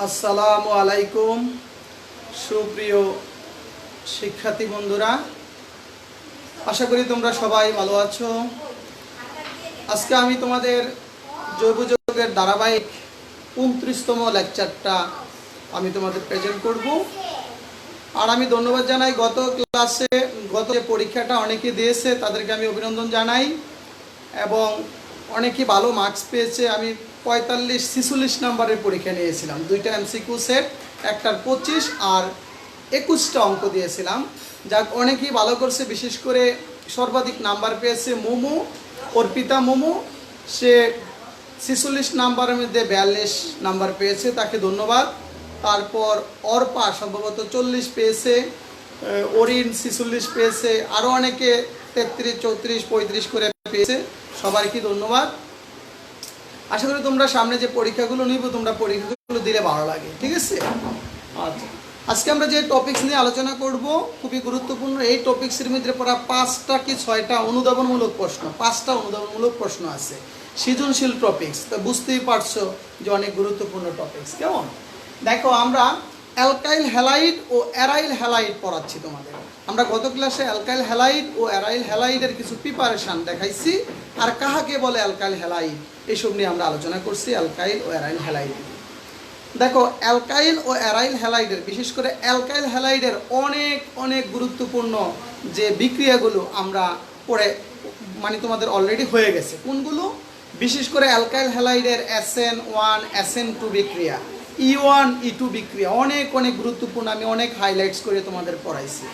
আসসালামু আলাইকুম সুপ্রিয় শিক্ষার্থী বন্ধুরা, আশা করি তোমরা সবাই ভালো আছো। আজকে আমি তোমাদের জৈব যৌগের ধারাবাহিক 29তম লেকচারটা আমি তোমাদের প্রেজেন্ট করব। আর আমি ধন্যবাদ জানাই গত যে পরীক্ষাটা অনেকে দিয়েছে তাদেরকে আমি অভিনন্দন জানাই, এবং অনেকে ভালো মার্কস পেয়েছে। আমি 45-46 নাম্বারের পরীক্ষা নিয়েছিলাম, 2টা এমসিকিউ সেট, একটার 25 আর 21টা অঙ্ক দিয়েছিলাম। যাক, অনেকেই ভালো করছে, বিশেষ করে সর্বাধিক নাম্বার পেয়েছে মোমো, অর্পিতা মোমো। সে 46 নাম্বারের মধ্যে 42 নাম্বার পেয়েছে, তাকে ধন্যবাদ। তারপর অর্পা সম্ভবত 40 পেয়েছে, অরিন 46 পেয়েছে, আরও অনেকে 33, 34, 35 করে পেয়েছে। সবাইকে ধন্যবাদ। আশা করি তোমরা সামনে যে পরীক্ষাগুলো নিব তোমরা পরীক্ষাগুলো দিলে ভালো লাগে, ঠিক আছে? আচ্ছা, আজকে আমরা যে টপিকস নিয়ে আলোচনা করব খুবই গুরুত্বপূর্ণ। এই টপিক্সের মধ্যে পড়া 5টা কি 6টা অনুধাবনমূলক প্রশ্ন, 5টা অনুধাবনমূলক প্রশ্ন আছে, সৃজনশীল টপিক্স। তো বুঝতেই পারছো যে অনেক গুরুত্বপূর্ণ টপিক্স। কেমন? দেখো, আমরা অ্যালকাইল হ্যালাইড ও অ্যারাইল হ্যালাইড পড়াচ্ছি তোমাদের। আমরা গত ক্লাসে অ্যালকাইল হ্যালাইড ও অ্যারাইল হ্যালাইডের কিছু প্রিপারেশান দেখাইছি, আর কাহাকে বলে অ্যালকাইল হ্যালাইড এসব নিয়ে আমরা আলোচনা করছি। অ্যালকাইল ও অ্যারাইল হ্যালাইড, দেখো অ্যালকাইল ও অ্যারাইল হ্যালাইডের, বিশেষ করে অ্যালকাইল হ্যালাইডের অনেক অনেক গুরুত্বপূর্ণ যে বিক্রিয়াগুলো আমরা পড়ে মানে তোমাদের অলরেডি হয়ে গেছে। কোনগুলো? বিশেষ করে অ্যালকাইল হ্যালাইডের SN1 SN2 বিক্রিয়া, E1 E2 বিক্রিয়া অনেক অনেক গুরুত্বপূর্ণ। আমি অনেক হাইলাইটস করে তোমাদের পড়াইছি।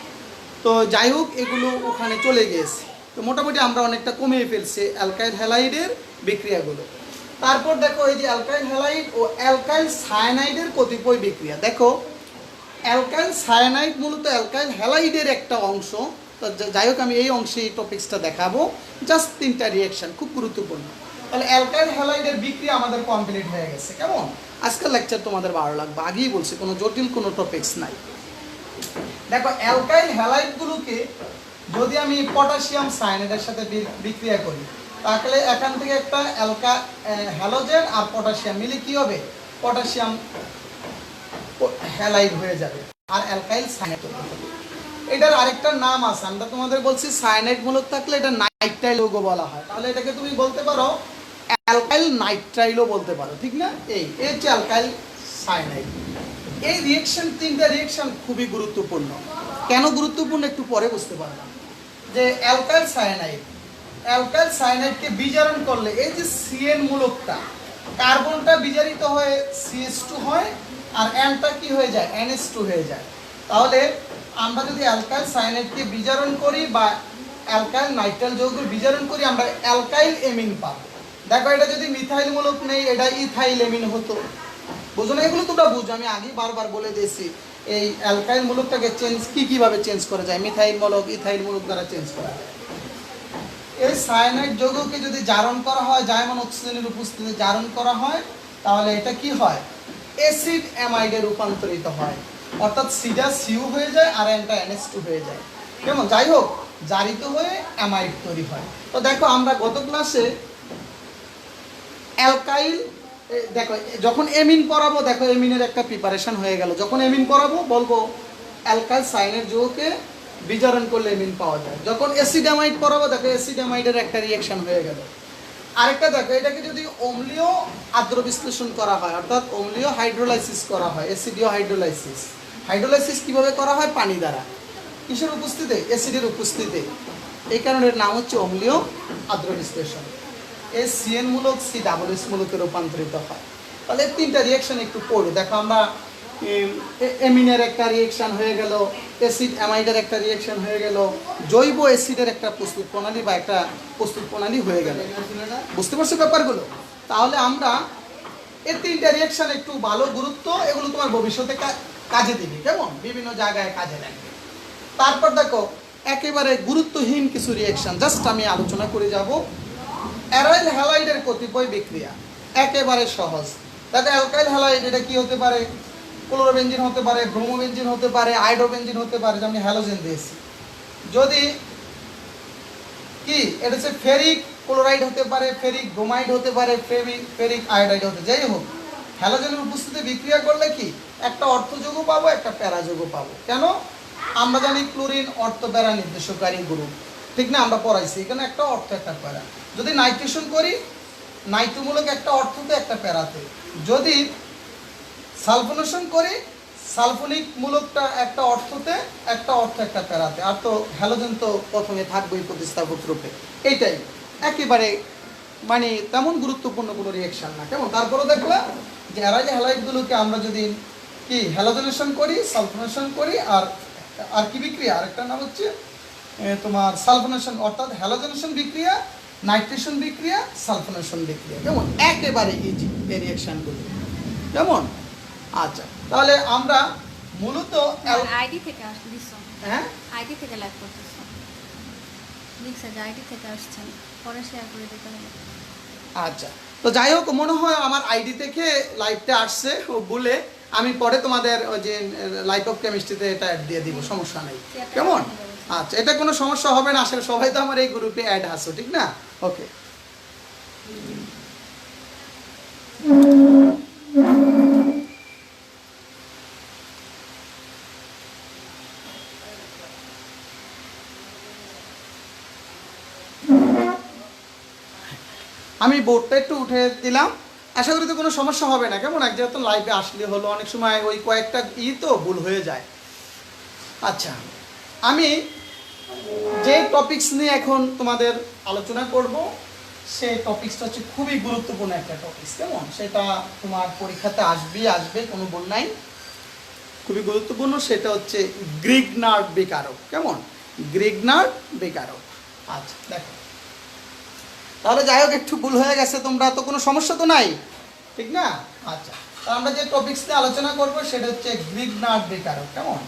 তো যাই হোক, এগুলো ওখানে চলে গিয়েছে। তো মোটামুটি আমরা অনেকটা কমিয়ে ফেলছি অ্যালকাইল হ্যালাইডের বিক্রিয়াগুলো। তারপর দেখো, এই যে অ্যালকাইল হ্যালাইড ও অ্যালকাইল সায়ানাইডের কতিপয় বিক্রিয়া। দেখো, অ্যালকাইল সায়ানাইড মূলত অ্যালকাইল হ্যালাইডের একটা অংশ। তো যাই হোক, আমি এই অংশে এই টপিক্সটা দেখাবো। জাস্ট 3টা রিয়াকশন খুব গুরুত্বপূর্ণ। তাহলে অ্যালকাইল হ্যালাইডের বিক্রিয়া আমাদের কমপ্লিট হয়ে গেছে। কেমন? আজকের লেকচার তোমাদের ভালো লাগবে, আগেই বলছি, কোনো জটিল কোনো টপিক্স নাই। দেখো, অ্যালকাইল হ্যালাইডগুলোকে যদি আমি পটাশিয়াম সায়ানাইডের সাথে বিক্রিয়া করি, তাহলে এখান থেকে একটা হ্যালোজেন আর পটাশিয়াম মিলে কি হবে? পটাশিয়াম হ্যালাইড হয়ে যাবে, আর অ্যালকাইল সায়ানাইড হবে। এটার আরেকটা নাম আছে, আমরা তোমাদের বলছি সায়ানাইড মূলক থাকলে এটা নাইট্রাইল যৌগ বলা হয়। তাহলে এটাকে তুমি বলতে পারো অ্যালকাইল নাইট্রাইলও বলতে পারো, ঠিক না? এই হচ্ছে অ্যালকাইল সায়ানাইড। এই রিয়েকশন, 3টা রিয়েকশন খুবই গুরুত্বপূর্ণ। কেন গুরুত্বপূর্ণ একটু পরে বুঝতে পারলাম। যে অ্যালকাইল সায়ানাইডকে বিজারণ করলে এই যে CN মূলকটা, কার্বনটা বিজারিত হয়ে CH2 হয়, আর Nটা কি হয়ে যায়? NH2 হয়ে যায়। তাহলে আমরা যদি অ্যালকাইল সায়ানাইডকে বিজারণ করি বা অ্যালকাইল নাইট্রাইল যৌগ বিজারণ করি, আমরা অ্যালকাইল এমিন পাবো। দেখো, এটা যদি মিথাইল মূলক নেই, এটা ইথাইল এমিন হতো। বুঝো না? এগুলো তোমরা বুঝো, আমি আগেই বারবার বলে দিয়েছি। এই অ্যালকাইল মূলকটাকে কিভাবে চেঞ্জ করা যায়? মিথাইল মূলক, ইথাইল মূলক দ্বারা চেঞ্জ করা যায়। এই সায়ানাইড যৌগকে যদি জারণ করা হয়, জায়মান অক্সিজেনের উপস্থিতিতে জারণ করা হয়, তাহলে এটা কি হয়? অ্যাসিড অ্যামাইডে রূপান্তরিত হয়, অর্থাৎ সিডা সিউ হয়ে যায় আর এনটা NH2 হয়ে যায়। কেমন? যাই হোক, জারিত হয়ে অ্যামাইড তৈরি হয়। তো দেখো, আমরা গত ক্লাসে অ্যালকাইল, দেখো যখন এমিন পড়াবো, দেখো এমিনের একটা প্রিপারেশন হয়ে গেল। যখন এমিন পড়াবো বলবো অ্যালকাইল সায়ানাইড যৌগকে বিজারণ করলে এমিন পাওয়া যায়। যখন অ্যাসিড অ্যামাইড পড়াবো, দেখো অ্যাসিড অ্যামাইডের একটা রিয়াকশন হয়ে গেল। আরেকটা দেখো, এটাকে যদি অম্লীয় আদ্র বিশ্লেষণ করা হয়, অর্থাৎ অম্লীয় হাইড্রোলাইসিস করা হয়, অ্যাসিডীয় হাইড্রোলাইসিস। হাইড্রোলাইসিস কিভাবে করা হয়? পানি দ্বারা। কিসের উপস্থিতিতে? অ্যাসিডের উপস্থিতিতে। এই কারণে এর নাম হচ্ছে অম্লীয় আদ্র বিশ্লেষণ। এই CN মূলক COOH মূলকে রূপান্তরিত হয়। তাহলে 3টা রিয়াকশন একটু পড়ো। দেখো, আমরা এমিনের একটা রিয়াকশন হয়ে গেল, অ্যাসিড অ্যামাইডের একটা রিয়াকশন হয়ে গেল, জৈব অ্যাসিডের একটা প্রস্তুত প্রণালী বা একটা প্রস্তুত প্রণালী হয়ে গেল। বুঝতে পারছো ব্যাপারগুলো? তাহলে আমরা এই 3টা রিয়াকশন একটু ভালো গুরুত্ব, এগুলো তোমার ভবিষ্যতে কাজে দিবে। কেমন? বিভিন্ন জায়গায় কাজে লাগবে। তারপর দেখো, একেবারে গুরুত্বহীন কিছু রিয়াকশন জাস্ট আমি আলোচনা করে যাব। অ্যারাইল হ্যালাইডের কতিপয় বিক্রিয়া একেবারে সহজ। তাতে অ্যালকাইল হ্যালাইড এটা কি হতে পারে? ক্লোরোবেনজিন হতে পারে, ব্রোমোবেনজিন হতে পারে, আয়োডোবেনজিন হতে পারে, যেমন হ্যালোজেন দিয়েছি। যদি কি এটা হচ্ছে ফেরিক ক্লোরাইড হতে পারে, ফেরিক ব্রোমাইড হতে পারে, ফেরিক আয়োডাইড হতে, যাই হোক হ্যালোজেনের উপস্থিতি বিক্রিয়া করলে কি একটা অর্থযৌগ পাবো, একটা প্যারাযৌগ পাবো। কেন? আমরা জানি ক্লোরিন অর্থ প্যারা নির্দেশকারী গ্রুপ, ঠিক না? আমরা পড়াইছি এখানে একটা অর্থ একটা প্যারা। যদি নাইট্রেশন করি, নাইট্রোমূলক একটা অর্থতে একটা প্যারাতে। যদি সালফোনেশন করি, সালফোনিক মূলকটা একটা অর্থতে, একটা অর্থ একটা প্যারাতে। আর তো হ্যালোজেন তো প্রথমে থাকবেই প্রতিস্থাপক রূপে। এইটাই একেবারে মানে তেমন গুরুত্বপূর্ণ কোনো রিয়াকশন না। কেমন? তারপরে দেখলাম যে অ্যারাইল হ্যালাইডগুলোকে আমরা যদি কি হ্যালোজেনেশন করি, সালফোনেশন করি, আর কি বিক্রিয়া, আরেকটা নাম হচ্ছে তোমার সালফোনেশন, অর্থাৎ হ্যালোজেনেশন বিক্রিয়া, নাইট্রেশন বিক্রিয়া, সালফোনেশন বিক্রিয়া। কেমন? একেবারে ইজি এই রিয়াকশনগুলো। কেমন? আচ্ছা, তাহলে আমরা মূলত আইডি থেকে আসছো, হ্যাঁ আইডি থেকে লাইভ করতেছো, লিখছে যে আইডি থেকে আসছেন, পরে শেয়ার করে দিতে হবে। আচ্ছা, তো যাই হোক, মনে হয় আমার আইডি থেকে লাইভটা আসছে ও বলে আমি পরে তোমাদের ওই যে লাইভ অফ কেমিস্ট্রিতে এটা অ্যাড দিয়ে দিব, সমস্যা নেই। কেমন? আচ্ছা, এটা কোনো সমস্যা হবে না, আসলে সবাই তো আমার এই গ্রুপে অ্যাড আছো, ঠিক না? ওকে, আমি বোর্ডটা একটু উঠে দিলাম, আশা করি তো কোনো সমস্যা হবে না। কেমন? এক যেহেতু লাইভে আসলে হলো, অনেক সময় ওই কয়েকটা তো ভুল হয়ে যায়। আচ্ছা, আমি যে টপিকস নিয়ে এখন তোমাদের আলোচনা করব সেই টপিকসটা হচ্ছে খুবই গুরুত্বপূর্ণ একটা টপিকস। কেমন? সেটা তোমার পরীক্ষাতে আসবে, কোনো ভুল নাই, খুবই গুরুত্বপূর্ণ। সেটা হচ্ছে গ্রিগনার্ড বিকারক। কেমন? গ্রিগনার্ড বিকারক। আচ্ছা, দেখো তাহলে যাই হোক, একটু ভুল হয়ে গেছে, তোমরা তো কোনো সমস্যা তো নাই, ঠিক না? আচ্ছা, তা আমরা যে টপিকস নিয়ে আলোচনা করব সেটা হচ্ছে গ্রিগনার্ড বিকারক। কেমন?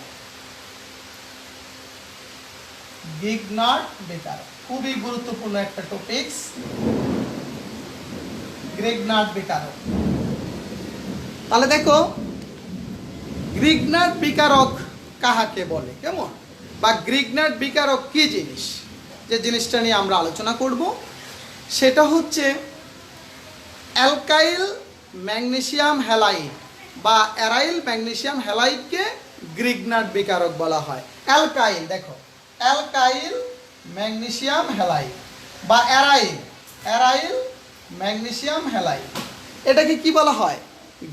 গ্রিগনার্ড বিকারক খুবই গুরুত্বপূর্ণ একটা টপিকস, গ্রিগনার্ড বিকারক। তাহলে দেখো, গ্রিগনার্ড বিকারক কাহাকে বলে? কেমন? বা গ্রিগনার্ড বিকারক কি জিনিস, যে জিনিসটা নিয়ে আমরা আলোচনা করব সেটা হচ্ছে অ্যালকাইল ম্যাগনেসিয়াম হ্যালাইড বা অ্যারাইল ম্যাগনেসিয়াম হ্যালাইডকে গ্রিগনার্ড বিকারক বলা হয়। অ্যালকাইল, দেখো, অ্যালকাইল ম্যাগনেসিয়াম হ্যালাইড বা অ্যারাইল ম্যাগনেসিয়াম হ্যালাইড, এটাকে কি বলা হয়?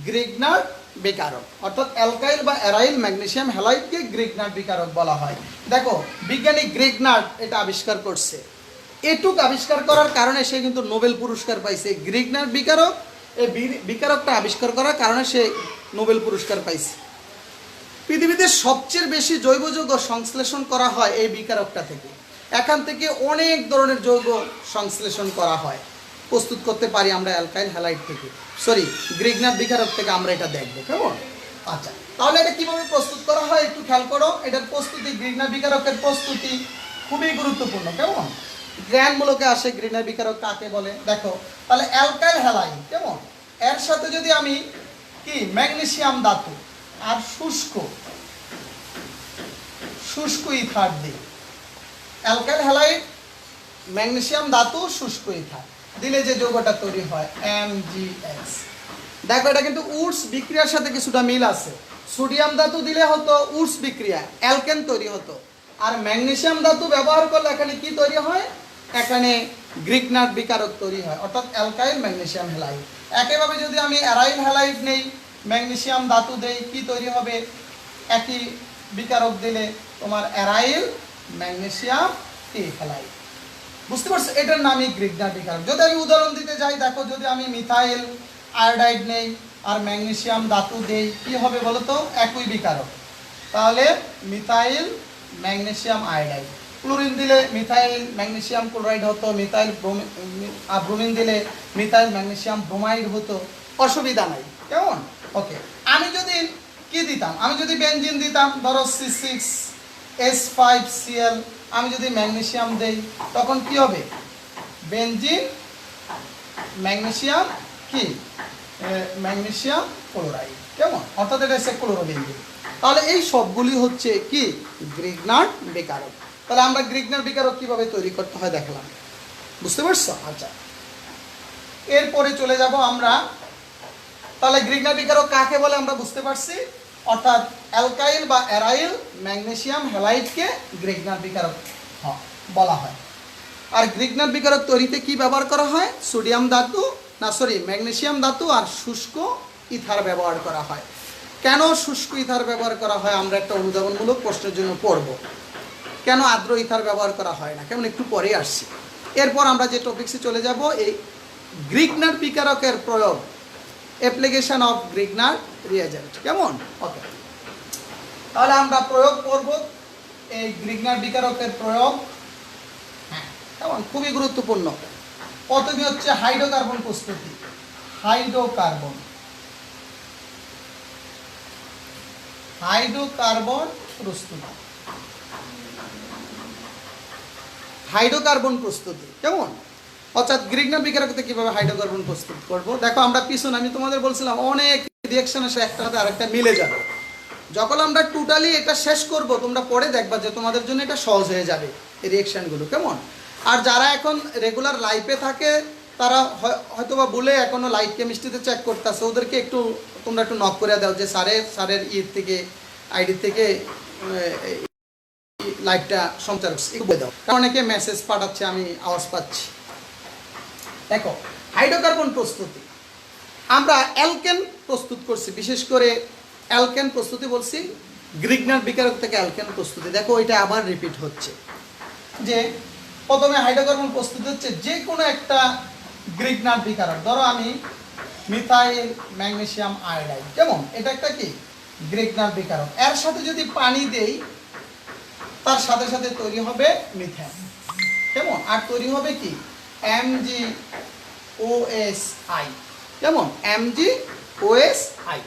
গ্রিগনার্ড বিকারক। অর্থাৎ অ্যালকাইল বা অ্যারাইল ম্যাগনেসিয়াম হ্যালাইডকে গ্রিগনার্ড বিকারক বলা হয়। দেখো, বিজ্ঞানী গ্রিগনার্ড এটা আবিষ্কার করছে, এটুক আবিষ্কার করার কারণে সে কিন্তু নোবেল পুরস্কার পাইছে। গ্রিগনার্ড বিকারক, এই বিকারকটা আবিষ্কার করার কারণে সে নোবেল পুরস্কার পাইছে। পৃথিবীতে সবচেয়ে বেশি জৈব যৌগ সংশ্লেষণ করা হয় এই বিকারকটা থেকে। এখান থেকে অনেক ধরনের যৌগ সংশ্লেষণ করা হয়, প্রস্তুত করতে পারি আমরা অ্যালকাইল হ্যালাইড থেকে, গ্রিগনার্ড বিকারক থেকে আমরা এটা দেখবো। কেমন? আচ্ছা, তাহলে এটা কিভাবে প্রস্তুত করা হয় একটু খেয়াল করো। এটার প্রস্তুতি, গ্রিগনার্ড বিকারকের প্রস্তুতি খুবই গুরুত্বপূর্ণ। কেমন? জ্ঞানমূলকে আসে গ্রিগনার্ড বিকারক কাকে বলে। দেখো, তাহলে অ্যালকাইল হ্যালাইড, কেমন? এর সাথে যদি আমি কি ম্যাগনেসিয়াম ধাতু আর শুষ্ক ইথার দিই, অ্যালকাইল হ্যালাইড, ম্যাগনেসিয়াম ধাতু, শুষ্ক ইথার দিলে যে যৌগটা তৈরি হয় MgX। দেখো, এটা কিন্তু উডস বিক্রিয়ার সাথে কিছুটা মিল আছে। সোডিয়াম ধাতু দিলে হতো উডস বিক্রিয়া, অ্যালকেন তৈরি হতো, আর ম্যাগনেসিয়াম ধাতু ব্যবহার করলে এখানে কি তৈরি হয়? এখানে গ্রিগনার্ড বিকারক তৈরি হয়, অর্থাৎ অ্যালকাইল ম্যাগনেসিয়াম হ্যালাইড। একইভাবে যদি আমি অ্যারাইল হ্যালাইড নেই, ম্যাগনেসিয়াম ধাতু দেই, কি তৈরি হবে? একই বিকারক দিলে তোমার অ্যারাইল ম্যাগনেসিয়াম হ্যালাইড। বুঝতে পারছো? এটার নামই গ্রিগনার্ড বিকারক। যদি আমি উদাহরণ দিতে যাই, দেখো, যদি আমি মিথাইল আয়োডাইড নেই আর ম্যাগনেসিয়াম ধাতু দেই, কি হবে বলো তো? একই বিকারক, তাহলে মিথাইল ম্যাগনেসিয়াম আয়োডাইড। ক্লোরিন দিলে মিথাইল ম্যাগনেসিয়াম ক্লোরাইড হতো, ব্রোমিন দিলে মিথাইল ম্যাগনেসিয়াম ব্রোমাইড হতো, অসুবিধা নাই। কেমন? ওকে, আমি যদি কি দিতাম, আমি যদি বেনজিন দিতাম, ধরো C6H5Cl, আমি যদি ম্যাগনেসিয়াম দেই তখন কি হবে? বেনজিন ম্যাগনেসিয়াম কি ম্যাগনেসিয়াম ক্লোরাইড। কেমন? অর্থাৎ এটা হচ্ছে ক্লোরোবেনজিন। তাহলে এই সবগুলি হচ্ছে কি গ্রিগনার্ড বিকারক। তাহলে আমরা গ্রিগনার্ড বিকারক কিভাবে তৈরি করতে হয় দেখলাম, বুঝতে পারছো? আচ্ছা, এরপরে চলে যাব আমরা তাহলে গ্রিগনার বিকারক কাকে বলে আমরা বুঝতে পারছি, অর্থাৎ অ্যালকাইল বা অ্যারাইল ম্যাগনেসিয়াম হ্যালাইডকে গ্রিগনার বিকারক বলা হয়। আর গ্রিগনার বিকারক তৈরিতে কি ব্যবহার করা হয়, ম্যাগনেসিয়াম ধাতু আর শুষ্ক ইথার ব্যবহার করা হয়। কেন শুষ্ক ইথার ব্যবহার করা হয় আমরা একটা অনুধাবনমূলক প্রশ্নের জন্য পড়ব। কেন আর্দ্র ইথার ব্যবহার করা হয় না, কেমন একটু পরে আসছি। এরপর আমরা যে টপিক্সে চলে যাব, এই গ্রিগনার বিকারকের প্রয়োগ, অ্যাপ্লিকেশন অফ গ্রিগনার রিয়েজেন্ট, কেমন। ওকে, তাহলে আমরা প্রয়োগ করব এই গ্রিগনার বিকারকের প্রয়োগ। হ্যাঁ, কেমন, খুবই গুরুত্বপূর্ণ। প্রথমে হচ্ছে হাইড্রোকার্বন প্রস্তুতি। হাইড্রোকার্বন প্রস্তুতি, হাইড্রোকার্বন প্রস্তুতি, কেমন। অর্থাৎ গ্রিগনার বিকারকতে কিভাবে হাইড্রোকার্বন প্রস্তুত করব। দেখো আমরা পিছনে আমি তোমাদের বলছিলাম অনেক রিঅ্যাকশন আসে, একটা সাথে আরেকটা মিলে যাবে। যখন আমরা টোটালি এটা শেষ করব তোমরা পরে দেখবা যে তোমাদের জন্য এটা সহজ হয়ে যাবে এই রিঅ্যাকশনগুলো, কেমন। আর যারা এখন রেগুলার লাইফে থাকে তারা হয়তোবা বলে এখনো লাইফ কেমিস্ট্রিতে চেক করতেছে, ওদেরকে একটু তোমরা একটু নক করে দাও যে স্যারের থেকে আইডি থেকে লাইভটা সঞ্চার দাও, কারণ অনেকে মেসেজ পাঠাচ্ছে, আমি আওয়াজ পাচ্ছি। দেখো হাইড্রোকার্বন প্রস্তুতি, আমরা অ্যালকেন প্রস্তুত করছি, বিশেষ করে অ্যালকেন প্রস্তুতি বলছি, গ্রিগনার বিকারক থেকে অ্যালকেন প্রস্তুতি। দেখো এটা আবার রিপিট হচ্ছে যে প্রথমে হাইড্রোকার্বন প্রস্তুতি হচ্ছে যে কোনো একটা গ্রিগনার বিকারক। ধরো আমি মিথাইল ম্যাগনেসিয়াম আয়োডাইড, কেমন, এটা একটা কি গ্রিগনার বিকারক। এর সাথে যদি পানি দেই তার সাথে সাথে তৈরি হবে মিথেন, কেমন। আর তৈরি হবে কি MgOSI, কেমন, MgOSI।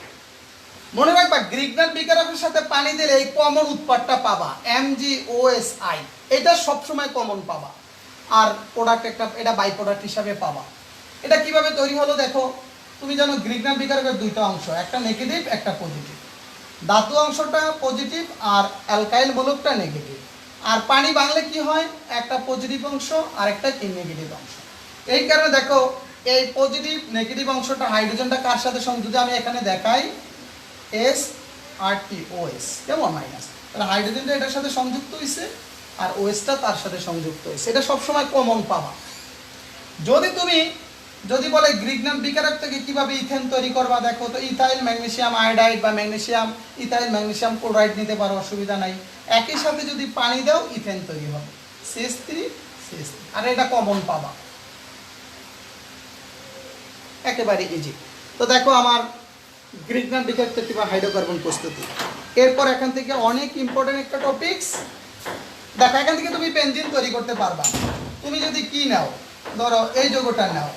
মনে রাখবা গ্রিগনার বিকারকের সাথে পানি দিলে এই কমন উৎপাদটা পাবা MgOSI, এটা সবসময় কমন পাবা। আর প্রোডাক্ট একটা এটা বাই প্রোডাক্ট হিসাবে পাবা। এটা কিভাবে তৈরি হলো দেখো, তুমি জানো গ্রিগনার বিকারকের দুইটা অংশ, একটা নেগেটিভ একটা পজিটিভ। ধাতু অংশটা পজিটিভ আর অ্যালকাইল মূলকটা নেগেটিভ। আর পানি বাংলে কি হয়, একটা পজিটিভ অংশ আর একটা কি নেগেটিভ অংশ। এই কারণে দেখো এই পজিটিভ নেগেটিভ অংশটা হাইড্রোজেনটা কার সাথে সংযুক্ত, আমি এখানে দেখাই S আর T OS, কেমন, মাইনাস। তাহলে হাইড্রোজেনটা এটার সাথে সংযুক্ত হয়েছে আর OSটা তার সাথে সংযুক্ত হয়েছে, এটা সবসময় কমন পাবা। যদি বলে গ্রিগনার বিকারক থেকে কিভাবে ইথেন তৈরি করবা, দেখো তো ইথাইল ম্যাগনেসিয়াম আয়োডাইড বা ইথাইল ম্যাগনেসিয়াম ক্লোরাইড নিতে পারো, অসুবিধা নাই। একই সাথে যদি পানি দাও ইথেন তৈরি হবে CH3 আর এটা কমন পাবা, একেবারে ইজি। তো দেখো আমার গ্রিগনার বিকারক থেকে কিভাবে হাইড্রোকার্বন প্রস্তুতি। এরপর এখান থেকে অনেক ইম্পর্টেন্ট একটা টপিকস দেখো, এখান থেকে তুমি বেনজিন তৈরি করতে পারবা। তুমি যদি কি নাও, ধরো এই যৌগটা নাও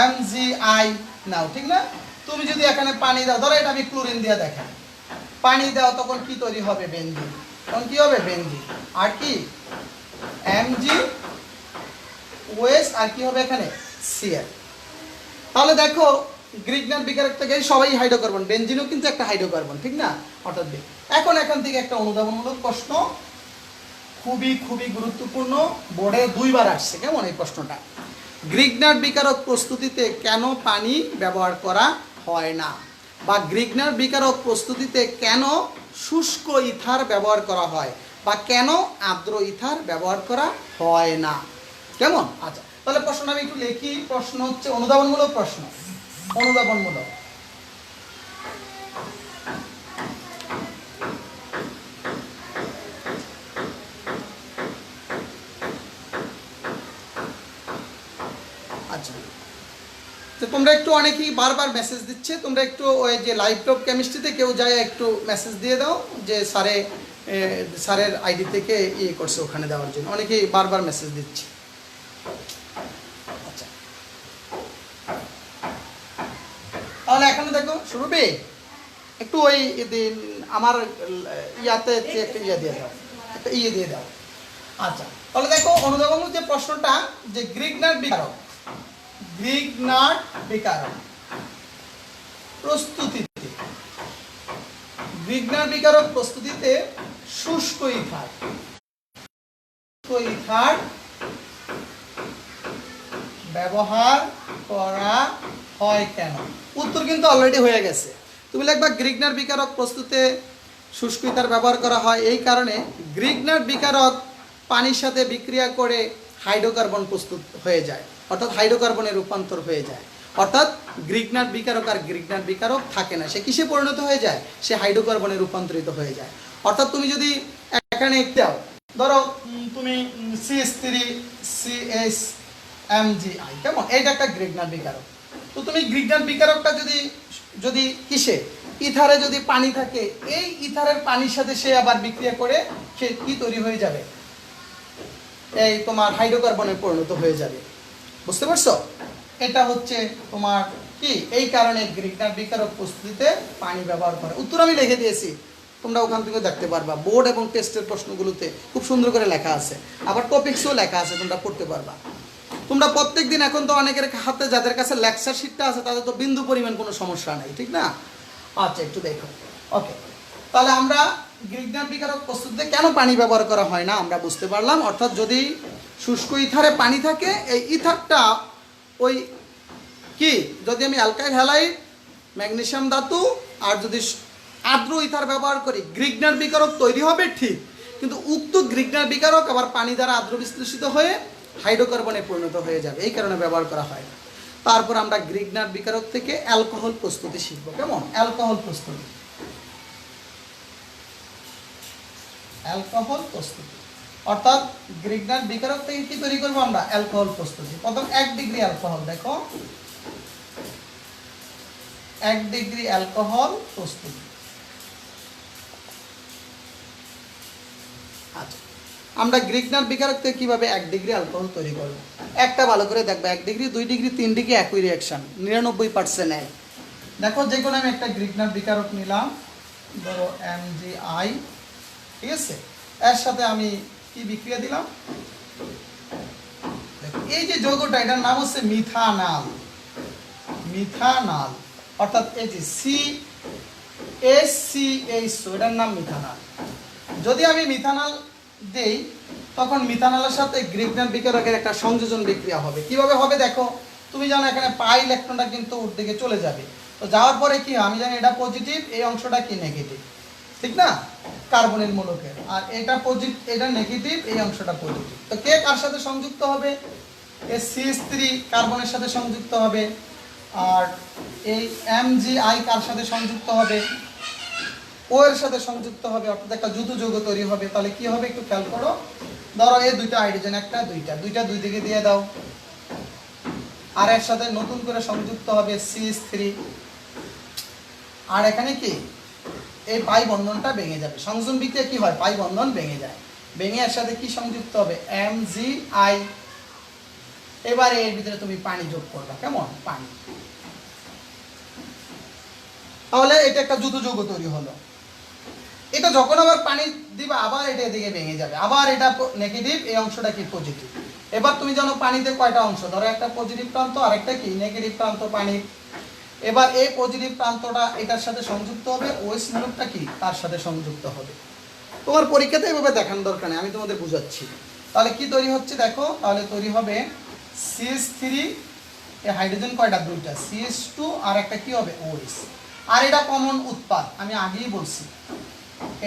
MgI নাও, ঠিক না। তুমি যদি এখানে পানি দাও, ধরো এটা আমি ক্লোরিন দিয়ে দেখেন, পানি দাও তখন কি তৈরি হবে, বেনজিন। তখন কি হবে, বেনজিন। আর কি MgOS আর কি হবে এখানে Cl। তাহলে দেখো গ্রিগনার বিকারক থেকে সবাই হাইড্রোকার্বন, বেনজিনও কিন্তু একটা হাইড্রোকার্বন, ঠিক না, অর্থাৎ এখন এখান থেকে একটা অনুধাবনমূলক প্রশ্ন, খুবই খুবই গুরুত্বপূর্ণ, বোর্ডে দুইবার আসছে, কেমন এই প্রশ্নটা। গ্রিগনার বিকারক প্রস্তুতিতে কেন পানি ব্যবহার করা হয় না, বা গ্রিগনার বিকারক প্রস্তুতিতে কেন শুষ্ক ইথার ব্যবহার করা হয়, বা কেন আর্দ্র ইথার ব্যবহার করা হয় না, কেমন। আচ্ছা, তাহলে প্রশ্ন আমি একটু লিখি। প্রশ্ন হচ্ছে অনুধাবনমূলক প্রশ্ন, অনুধাবনমূলক। আচ্ছা, তো তোমরা একটু অনেকেই বারবার মেসেজ দিচ্ছে, তোমরা একটু ওই যে লাইভ টপ কেমিস্ট্রিতে কেউ যায় একটু মেসেজ দিয়ে দাও যে স্যারের আইডি থেকে ইয়ে করছে ওখানে দেওয়ার জন্য, অনেকেই বারবার মেসেজ দিচ্ছে। আচ্ছা, তাহলে এখানে দেখো শুরুবে একটু ওই আমার ইয়াতে একটা ইয়ে দিয়ে দাও, একটা ইয়ে দিয়ে দাও। আচ্ছা, তাহলে দেখো অনুধাবন যে প্রশ্নটা, যে গ্রিগনার বিকারক প্রস্তুতিতে শুষ্ক ইথার ব্যবহার করা হয় কেন? উত্তর কিন্তু অলরেডি হয়ে গেছে। তুমি লিখবা গ্রিগনার বিকারক প্রস্তুতে শুষ্ক ইথার ব্যবহার করা হয় এই কারণে গ্রিগনার বিকারক পানির সাথে বিক্রিয়া করে হাইড্রোকার্বন প্রস্তুত হয়ে যায়, অর্থাৎ হাইড্রোকার্বনে রূপান্তর হয়ে যায়। অর্থাৎ গ্রিগনার বিকারক আর গ্রিগনার বিকারক থাকে না, সে কিসে পরিণত হয়ে যায়? সে হাইড্রোকার্বনে রূপান্তরিত হয়ে যায়। অর্থাৎ তুমি যদি এখানে দাও, ধরো তুমি CH3CHMgI, কেমন? এইটা একটা গ্রিগনার বিকারক। তো তুমি গ্রিগনার বিকারকটা যদি কিসে ইথারে যদি পানি থাকে, এই ইথারের পানির সাথে সে আবার বিক্রিয়া করে সে কি তৈরি হয়ে যাবে? এই তোমার হাইড্রোকার্বনে পরিণত হয়ে যাবে। বুঝতে পারছো? এটা হচ্ছে তোমার কি, এই কারণে গ্রিগনার বিকারক প্রস্তুতিতে পানি ব্যবহার করে। উত্তর আমি লিখে দিয়েছি, তোমরা ওখান থেকে দেখতে পারবা। বোর্ড এবং টেস্টের প্রশ্নগুলোতে খুব সুন্দর করে লেখা আছে, আবার টপিকসও লেখা আছে, তোমরা পড়তে পারবা। তোমরা প্রত্যেক দিন এখন তো অনেকের হাতে যাদের কাছে লেকচার শিটটা আছে তাদের তো বিন্দু পরিমাণ কোনো সমস্যা নাই, ঠিক না? আচ্ছা, একটু দেখো। ওকে, তাহলে আমরা গ্রিগনার বিকারক প্রস্তুতিতে কেন পানি ব্যবহার করা হয় না আমরা বুঝতে পারলাম। অর্থাৎ যদি শুষ্ক ইথারে পানি থাকে, এই ইথারটা ওই কি, যদি আমি অ্যালকাইল হ্যালাইড, ম্যাগনেসিয়াম ধাতু আর যদি আর্দ্র ইথার ব্যবহার করি, গ্রিগনার বিকারক তৈরি হবে ঠিক, কিন্তু উক্ত গ্রিগনার বিকারক আবার পানি দ্বারা আর্দ্র বিশ্লেষিত হয়ে হাইড্রোকার্বনে পরিণত হয়ে যাবে, এই কারণে ব্যবহার করা হয় না। তারপর আমরা গ্রিগনার বিকারক থেকে অ্যালকোহল প্রস্তুতি শিখবো, কেমন? অ্যালকোহল প্রস্তুতি, অ্যালকোহল প্রস্তুতি অর্থাৎ গ্রিগনার বিকারক থেকে কি তৈরি করবো আমরা? অ্যালকোহল প্রস্তুতি। প্রথম 1 ডিগ্রি অ্যালকোহল, দেখো 1 ডিগ্রি অ্যালকোহল প্রস্তুতি। আচ্ছা, আমরা গ্রিগনার বিকারক থেকে কিভাবে 1 ডিগ্রি অ্যালকোহল তৈরি করব? একটা ভালো করে দেখবে, 1 ডিগ্রি 2 ডিগ্রি 3 ডিগ্রি একই রিঅ্যাকশন, 99% এক। দেখো যে কোনো আমি একটা গ্রিগনার বিকারক নিলাম, ধরো Mgi, ঠিক আছে? এর সাথে আমি কি বিক্রিয়া দিলাম? দেখো এই যে যৌগটা, এটার নাম হচ্ছে মিথানাল। মিথানাল অর্থাৎ এই যে CH3CH, এটার নাম মিথানাল। যদি আমি মিথানাল দেই তখন মিথানলের সাথে গ্রিগনার বিকারকের একটা সংযোজন বিক্রিয়া হবে। কিভাবে হবে দেখো, তুমি জানো এখানে পাই ইলেকট্রনটা কিন্তু ওর দিকে চলে যাবে। তো যাওয়ার পরে কি আমি জানি এটা পজিটিভ, এই অংশটা কি নেগেটিভ, ঠিক না? কার্বনের মূলকের, আর এটা পজিটিভ, এটা নেগেটিভ, এই অংশটা পজিটিভ। তো কে কার সাথে সংযুক্ত হবে? এই CH3 কার্বনের সাথে সংযুক্ত হবে, আর এই Mgi কার সাথে সংযুক্ত হবে? ও এর সাথে সংযুক্ত হবে, অর্থাৎ একটা যুত যৌগ তৈরি হবে। তাহলে কি হবে একটু খেয়াল করো, ধরো এই দুইটা হাইড্রোজেন, একটা দুইটা দুই দিকে দিয়ে দাও, আর এর সাথে নতুন করে সংযুক্ত হবে CH3, আর এখানে কি এই পাই বন্ধনটা ভেঙে যাবে। সংযোজন বিক্রিয়া কি হয়? পাই বন্ধন ভেঙে যায়, ভেঙে এর সাথে কি সংযুক্ত হবে? Mgi। এবারে এর ভিতরে তুমি পানি যোগ করবে, কেমন? পানি। তাহলে এটা একটা যুত যৌগ তৈরি হলো। এটা যখন আবার পানি দিবা আবার এটা এদিকে ভেঙে যাবে, আবার এটা নেগেটিভ, এই অংশটা কি পজিটিভ। এবার তুমি জানো পানিতে কয়টা অংশ? ধরো একটা পজিটিভ প্রান্ত আর একটা কি নেগেটিভ প্রান্ত পানি। এবার এই পজিটিভ প্রান্তটা এটার সাথে সংযুক্ত হবে, ওএস মূলকটা কি তার সাথে সংযুক্ত হবে। তোমার পরীক্ষাতে এভাবে দেখানোর দরকার নেই, আমি তোমাদের বুঝাচ্ছি। তাহলে কি তৈরি হচ্ছে দেখো, তাহলে তৈরি হবে CH3, এই হাইড্রোজেন কয়টা? দুইটা, CH2 আর একটা কি হবে? OH। আর এটা কমন উৎপাদ, আমি আগেই বলছি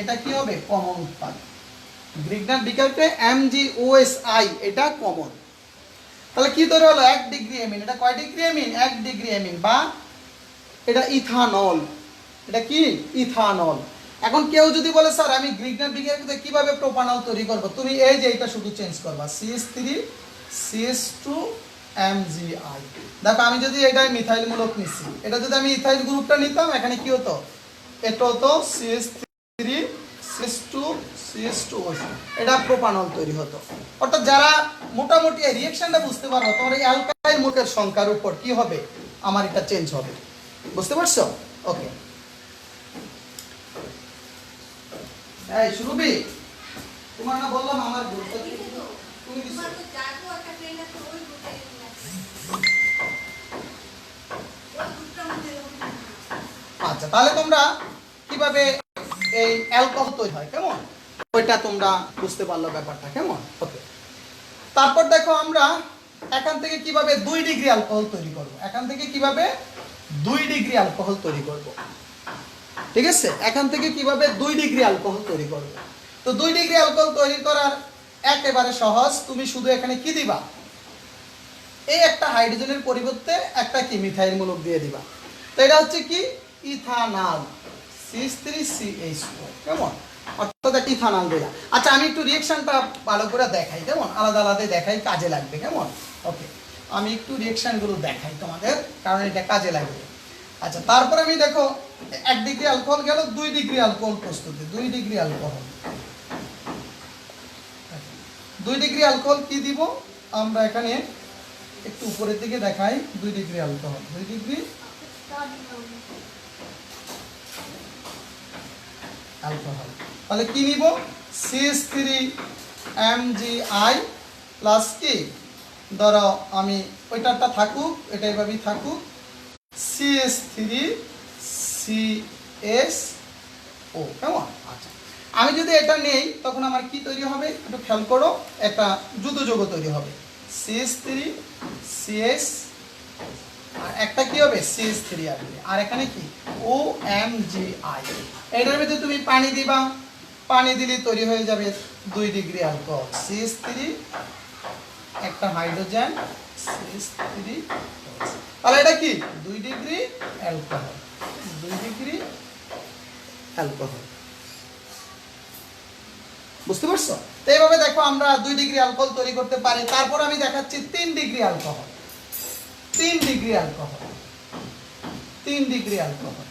এটা কি হবে? কমন উৎপাদ। গ্রিগনার বিকারকে MgOSi, এটা কমন। তাহলে কি তৈরি হলো? 1 ডিগ্রি অ্যামিন। এটা কয় ডিগ্রি অ্যামিন? 1 ডিগ্রি অ্যামিন, বা এটা ইথানল। এটা কি? ইথানল। এখন কেউ যদি বলে স্যার আমি গ্রিগনার বিকারকে কিভাবে প্রোপানল তৈরি করব, তুমি এই যে এটা শুধু চেঞ্জ করবা, CH3 CH2 Mgi। দেখো আমি যদি এটা মিথাইল মূলক নিচ্ছি, এটা যদি আমি ইথাইল গ্রুপটা নিতাম, এখানে কি হতো? এটা হতো CH3 CH2 CH2OH, এটা প্রোপানল তৈরি হতো। অর্থাৎ যারা মোটামুটি এই রিঅ্যাকশনটা বুঝতে পারো, তোমার এই অ্যালকাইল মূলকের সংখ্যার উপর কি হবে? আমার এটা চেঞ্জ হবে। বুঝতে পারছো? ওকে, এই সুরভি, তোমার না বললাম আমার গ্রুপটা তুমি দিছো। আচ্ছা, তাহলে তোমরা কিভাবে এই অ্যালকোহল তৈরি হয়, কেমন? ওইটা তোমরা বুঝতে পারলো ব্যাপারটা, কেমন? ওকে, তারপর দেখো আমরা এখান থেকে কিভাবে 2 ডিগ্রি অ্যালকোহল তৈরি করব, এখান থেকে কিভাবে 2 ডিগ্রি অ্যালকোহল তৈরি করব, ঠিক আছে? এখান থেকে কিভাবে 2 ডিগ্রি অ্যালকোহল তৈরি করব। তো 2 ডিগ্রি অ্যালকোহল তৈরি করার একেবারে সহজ। তুমি শুধু এখানে কি দিবা, এই একটা হাইড্রোজেনের পরিবর্তে একটা কি মিথাইল মূলক দিয়ে দিবা। তো এটা হচ্ছে কি ইথানল CH3CH4, কেমন? অর্থাৎ ইথানল দিলা। আচ্ছা আমি একটু রিঅ্যাকশনটা ভালো করে দেখাই, কেমন? আলাদা আলাদা দেখাই, কাজে লাগবে, কেমন? ওকে, আমি একটু রিঅ্যাকশনগুলো দেখাই তোমাদের, কারণ এটা কাজে লাগবে। আচ্ছা তারপর আমি দেখো 1 ডিগ্রি অ্যালকোহল গেল, 2 ডিগ্রি অ্যালকোহল প্রস্তুতি, 2 ডিগ্রি অ্যালকোহল, 2 ডিগ্রি অ্যালকোহল কি দিব আমরা এখানে একটু উপরের দিকে দেখাই। 2 ডিগ্রি অ্যালকোহল, 2 ডিগ্রি অ্যালকোহল, তাহলে কি নিব CH3MgI প্লাস কি, ধরো আমি ওইটারটা থাকুক, এটা এইভাবেই থাকুক, CH3CSO, কেমন? আচ্ছা আমি যদি এটা নেই তখন আমার কি তৈরি হবে একটু খেয়াল করো, একটা যুত যৌগ তৈরি হবে CH3CS, আর একটা কি হবে CH3 আসবে, আর এখানে কি OMgI। এটার ভিতরে তুমি পানি দিবা, পানি দিলে তৈরি হয়ে যাবে 2 ডিগ্রি অ্যালকোহল, CH3 একটা হাইড্রোজেন CH3, তাহলে এটা কি 2 ডিগ্রি অ্যালকোহল, 2 ডিগ্রি অ্যালকোহল। বুঝতে পারছো? তো এইভাবে দেখো আমরা 2 ডিগ্রি অ্যালকোহল তৈরি করতে পারি। তারপর আমি দেখাচ্ছি 3 degree alcohol, 3 degree alcohol, 3 degree alcohol.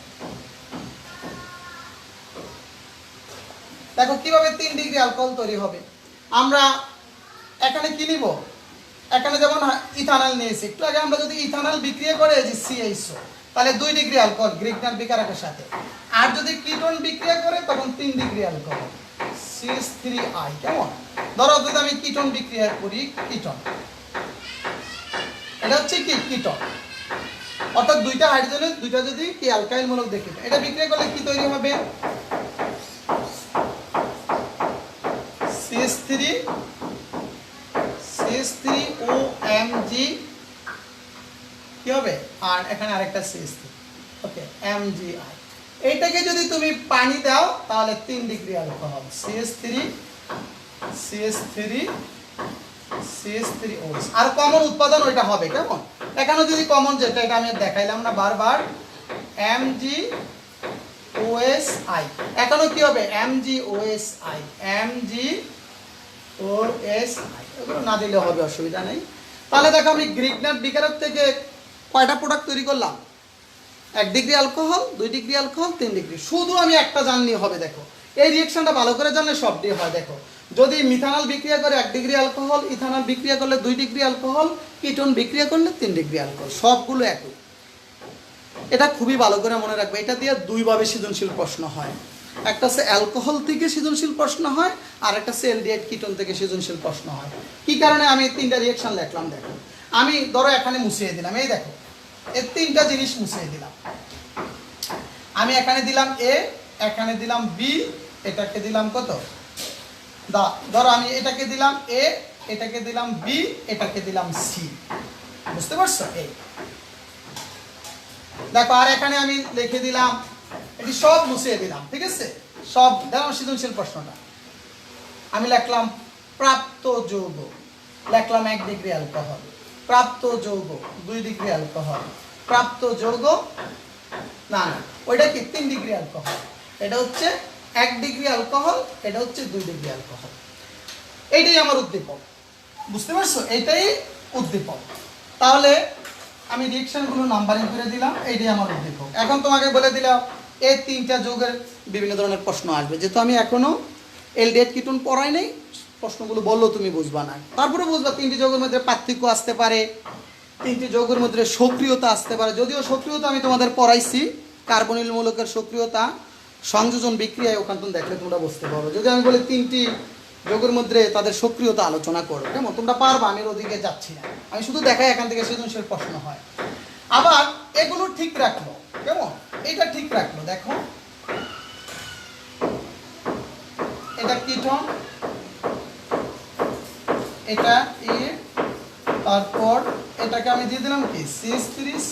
দেখো কিভাবে 3 ডিগ্রি অ্যালকোহল তৈরি হবে। আমরা এখানে কি নিব, এখানে যেমন ইথানল নিয়েছি, একটু আগে আমরা যদি ইথানল বিক্রিয়া করে যে CH4, তাহলে 2 ডিগ্রি অ্যালকোহল গ্রিগনার বিকারকের সাথে। আর যদি কিটোন বিক্রিয়া করে তখন 3 ডিগ্রি অ্যালকোহল CH3I, কেমন? ধরো যদি আমি কিটোন বিক্রিয়া করি, কিটোন, এটা হচ্ছে কি কিটোন, অর্থাৎ দুইটা হাইড্রোজেনের দুইটা যদি কি অ্যালকাইল মূলক দেখি, এটা বিক্রিয়া করলে কি তৈরি হবে CH3OMg, কি হবে? আর এখানে আরেকটা CH3, ওকে MgI। এইটাকে যদি তুমি পানি দাও তাহলে 3 ডিগ্রি অ্যালকোহল CH3OH, আর কমন উৎপাদন ওইটা হবে, কেমন? এখানে যদি কমন যেটা, এটা আমি দেখাইলাম না বারবার, MgOSI, এখানেও কি হবে MgOSI, এগুলো না দিলে হবে, অসুবিধা নেই। তাহলে দেখো আমি গ্রিগনার বিকারক থেকে কয়টা প্রোডাক্ট তৈরি করলাম, 1 degree alcohol, 2 degree alcohol, 3 degree. শুধু আমি একটা জানলেই হবে। দেখো এই রিঅ্যাকশনটা ভালো করে জানলে সবটি হয়। দেখো যদি মিথানল বিক্রিয়া করে 1 ডিগ্রি অ্যালকোহল, ইথানল বিক্রিয়া করলে 2 ডিগ্রি অ্যালকোহল, কিটোন বিক্রিয়া করলে 3 ডিগ্রি অ্যালকোহল, সবগুলো একই। এটা খুবই ভালো করে মনে রাখবে। এটা দিয়ে দুইভাবে সৃজনশীল প্রশ্ন হয়, একটা হচ্ছে অ্যালকোহল থেকে সৃজনশীল প্রশ্ন হয়, আর একটা হচ্ছে অ্যালডিহাইড কিটোন থেকে সৃজনশীল প্রশ্ন হয়। কি কারণে আমি 3টা রিঅ্যাকশন লিখলাম দেখো, আমি ধরো এখানে মুছিয়ে দিলাম, এই দেখো এই 3টা জিনিস মুছিয়ে দিলাম। আমি এখানে দিলাম A, এখানে দিলাম B, এটাকে দিলাম কত ধরো আমি এটাকে দিলাম A, এটাকে দিলাম B, এটাকে দিলাম C। বুঝতে পারছো? এই দেখো, আর এখানে আমি লিখে দিলাম, এটি সব মুছিয়ে দিলাম, ঠিক আছে? সব দেখো সৃজনশীল প্রশ্নটা আমি লিখলাম প্রাপ্ত যৌগ, লিখলাম 1 ডিগ্রি অ্যালকোহল, প্রাপ্ত যৌগ 2 ডিগ্রি অ্যালকোহল, প্রাপ্ত যৌগ না ওইটা কি 3 ডিগ্রি অ্যালকোহল, এটা হচ্ছে 1 ডিগ্রি অ্যালকোহল, এটা হচ্ছে 2 ডিগ্রি অ্যালকোহল। এইটাই আমার উদ্দীপক। বুঝতে পারছো? এইটাই উদ্দীপক। তাহলে আমি রিঅ্যাকশনগুলো নাম্বারিং করে দিলাম, এইটাই আমার উদ্দীপক। এখন তোমাকে বলে দিলাম এই 3টা যৌগের বিভিন্ন ধরনের প্রশ্ন আসবে, যেহেতু আমি এখনো অ্যালডিহাইড কিটোন পড়াই নাই, প্রশ্নগুলো বললেও তুমি বুঝবা না। তারপরে বুঝবা 3টি যৌগের মধ্যে পার্থক্য আসতে পারে, 3টি যৌগের মধ্যে সক্রিয়তা আসতে পারে। যদিও সক্রিয়তা আমি তোমাদের পড়াইছি, কার্বনিল মূলকের সক্রিয়তা সংযোজন বিক্রিয়ায় ওখান থেকে দেখলে তোমরা বুঝতে পারো। যদি আমি বলি 3টি যৌগের মধ্যে তাদের সক্রিয়তা আলোচনা করো, কেমন? তোমরা পারবা, আমি ওদিকে যাচ্ছি না, আমি শুধু দেখাই এখান থেকে সৃজনশীল প্রশ্ন হয়। আবার এগুলো ঠিক রাখলো, কেমন? এটা ঠিক রাখলো। দেখো এটা কিটোন, এটা A, তারপর এটাকে আমি দিয়ে দিলাম কি CH3C।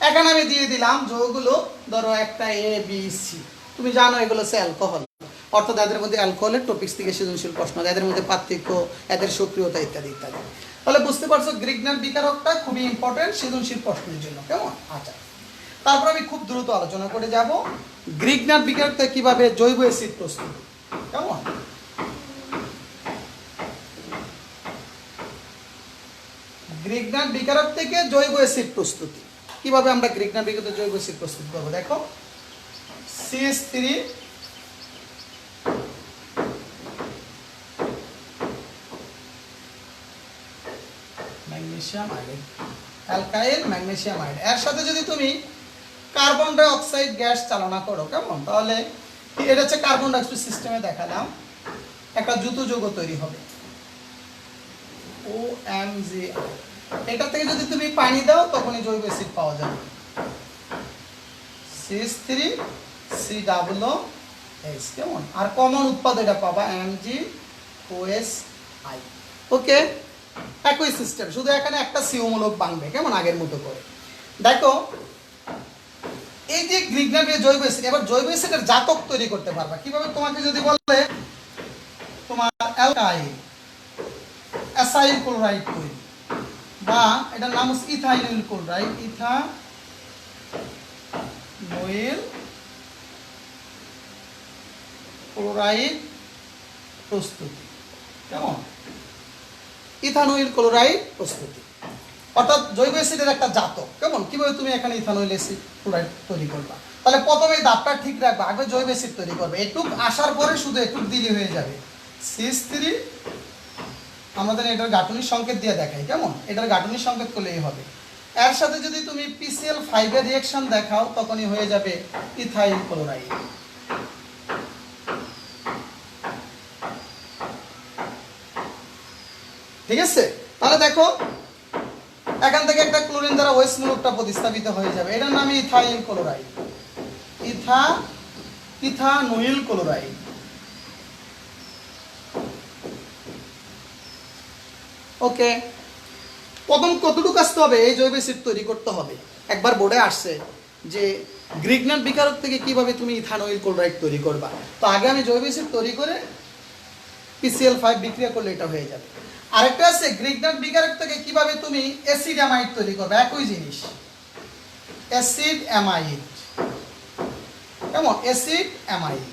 এখানে আমি দিয়ে দিলাম যৌগগুলো, ধরো একটা ABC, তুমি জানো এগুলো হচ্ছে অ্যালকোহল, অর্থাৎ এদের মধ্যে অ্যালকোহলের টপিক্স থেকে সৃজনশীল প্রশ্ন, এদের মধ্যে পার্থক্য, এদের সক্রিয়তা ইত্যাদি ইত্যাদি। তাহলে বুঝতে পারছো গ্রিগনার বিকারকটা খুবই ইম্পর্টেন্ট সৃজনশীল প্রশ্নের জন্য, কেমন? আচ্ছা, তারপর আমি খুব দ্রুত আলোচনা করে যাব গ্রিগনার বিকারক থেকে কিভাবে জৈব অ্যাসিড প্রস্তুত, কেমন? গ্রিগনার বিকারক থেকে জৈব অ্যাসিড প্রস্তুতি, কিভাবে আমরা গ্রিগনার বিকারক থেকে জৈব অ্যাসিড প্রস্তুত করব? দেখো CH3 magnesium iodide, alkyl magnesium iodide, এর সাথে যদি তুমি কার্বন ডাই অক্সাইড গ্যাস চালনা করো, কেমন? তাহলে এটা হচ্ছে কার্বন ডাই অক্সাইড সিস্টেমে দেখালাম, একটা দ্রুত যৌগ তৈরি হবে OMG। এটা থেকে যদি তুমি পানি দাও তখনই জৈব অ্যাসিড পাওয়া যাবে, CH3COOH, কেমন? আর কমন উৎপাদ এটা পাবা MgOSI। ওকে, একই সিস্টেম, শুধু এখানে একটা CO মূলক বাংবে, কেমন? আগের মতো করে। দেখো এই যে গ্রিগনার জৈব অ্যাসিড, এবার জৈব অ্যাসিডের জাতক তৈরি করতে পারবা কিভাবে? তোমাকে যদি বলে তোমার অ্যালকাইল অ্যাসাইল ক্লোরাইড তৈরি, বা এটার নাম হচ্ছে ইথাইল ক্লোরাইড, ইথানোইল ক্লোরাইড প্রস্তুতি, কেমন? ইথানোইল ক্লোরাইড প্রস্তুতি, অর্থাৎ জৈব অ্যাসিডের একটা জাতক, কেমন? কিভাবে তুমি এখানে ইথানোইল অ্যাসিড ক্লোরাইড তৈরি করবা? তাহলে প্রথমে ধাপটা ঠিক রাখবা, আগে জৈব অ্যাসিড তৈরি করবে, এটুক আসার পরে শুধু এটুক দিলে হয়ে যাবে। CH3 আমাদের এটার গাঠনিক সংকেত দিয়ে দেখাই, কেমন? এটার গাঠনিক সংকেত করলেই হবে। এর সাথে যদি তুমি PCl5 এর রিঅ্যাকশন দেখাও তখনই হয়ে যাবে ইথাইল ক্লোরাইড। ঠিক আছে, তাহলে দেখো এখান থেকে একটা ক্লোরিন দ্বারা ওএস মূলকটা প্রতিস্থাপিত হয়ে যাবে, এটার নাম ইথাইল ক্লোরাইড, ইথানোইল ক্লোরাইড। ওকে, প্রথম কতটুকু আসতে হবে? এই জৈব অ্যাসিড তৈরি করতে হবে। একবার বোর্ডে আসছে যে গ্রিগনার বিকারক থেকে কিভাবে তুমি ইথানোইল ক্লোরাইড তৈরি করবা, তো আগে আমি জৈব অ্যাসিড তৈরি করে PCl5 বিক্রিয়া করলে এটা হয়ে যাবে। আরেকটা আছে গ্রিগনার বিকারক থেকে কিভাবে তুমি অ্যাসিড অ্যামাইড তৈরি করবে, একই জিনিস, অ্যাসিড অ্যামাইড, কেমন? Acid amide.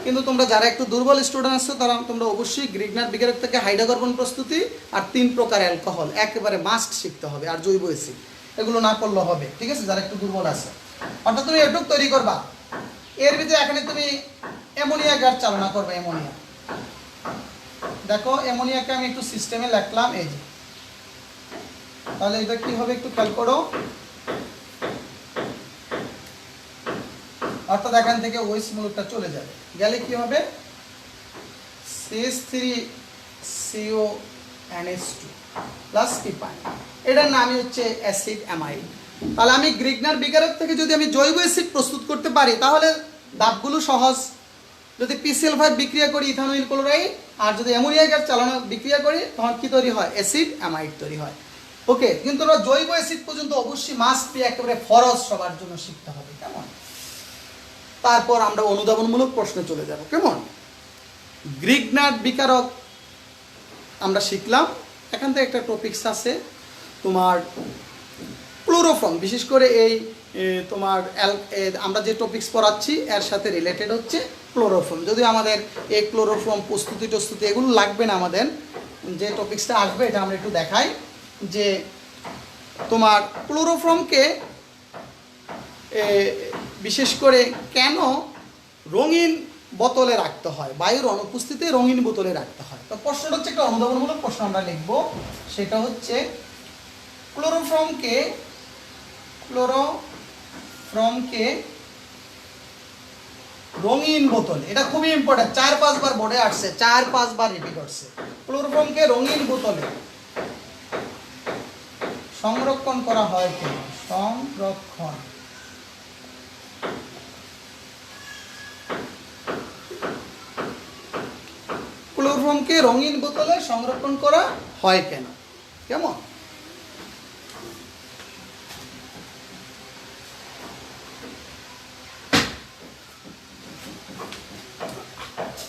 কিন্তু তোমরা যারা একটু দুর্বল স্টুডেন্ট আছো তারা তোমরা অবশ্যই গ্রিগনার বিকারক থেকে হাইড্রোকার্বন প্রস্তুতি আর 3 প্রকার অ্যালকোহল একেবারে মাস্ট শিখতে হবে, আর জৈব অ্যাসিড এগুলো না করলে হবে, ঠিক আছে? যারা একটু দুর্বল আছে, অর্থাৎ তুমি এটুক তৈরি করবা, এর ভিতরে এখানে তুমি অ্যামোনিয়া গ্যাস চালনা করবে, অ্যামোনিয়া। দেখো অ্যামোনিয়াকে আমি একটু সিস্টেমে লিখলাম, এই যে, তাহলে এটা কি হবে একটু খেয়াল করো, অর্থাৎ এখান থেকে ওএস মূলকটা চলে যাবে, গেলে কি হবে CH3CONH2 প্লাস কি পানি, এটার নামই হচ্ছে অ্যাসিড অ্যামাইড। তাহলে আমি গ্রিগনার বিকারক থেকে যদি আমি জৈব অ্যাসিড প্রস্তুত করতে পারি তাহলে ধাপগুলো সহজ। যদি PCl5 বিক্রিয়া করি ইথানোইল ক্লোরাইড, আর যদি অ্যামোনিয়া গ্যাস চালানো বিক্রিয়া করি তখন কি তৈরি হয়? অ্যাসিড অ্যামাইড তৈরি হয়। ওকে, কিন্তু জৈব অ্যাসিড পর্যন্ত অবশ্যই মাস্ট বি, একেবারে ফরজ সবার জন্য শিখতে হবে, কেমন? তারপর আমরা অনুধাবনমূলক প্রশ্নে চলে যাব, কেমন? গ্রিগনার বিকারক আমরা শিখলাম, এখান থেকে একটা টপিকস আছে তোমার ক্লোরোফর্ম, বিশেষ করে এই তোমার আমরা যে টপিকস পড়াচ্ছি এর সাথে রিলেটেড হচ্ছে ক্লোরোফর্ম। যদিও আমাদের এই ক্লোরোফর্ম প্রস্তুতি টস্তুতি এগুলো লাগবে না, আমাদের যে টপিক্সটা আসবে এটা আমরা একটু দেখাই যে তোমার ক্লোরোফর্মকে বিশেষ করে কেন রঙিন বোতলে রাখতে হয়, বায়ুর অনুপস্থিতিতে রঙিন বোতলে রাখতে হয়। তো প্রশ্নটা হচ্ছে একটা অনুধাবনমূলক প্রশ্ন আমরা লিখব, সেটা হচ্ছে ক্লোরোফর্মকে রঙিন বোতলে, এটা খুবই ইম্পর্টেন্ট, 4-5 বার বোর্ডে আসছে, 4-5 বার রিপিট হচ্ছে। ক্লোরোফর্মকে রঙিন বোতলে সংরক্ষণ করা হয় কেন? ক্লোরোফর্মকে রঙিন বোতলে সংরক্ষণ করা হয় কেন? কেমন?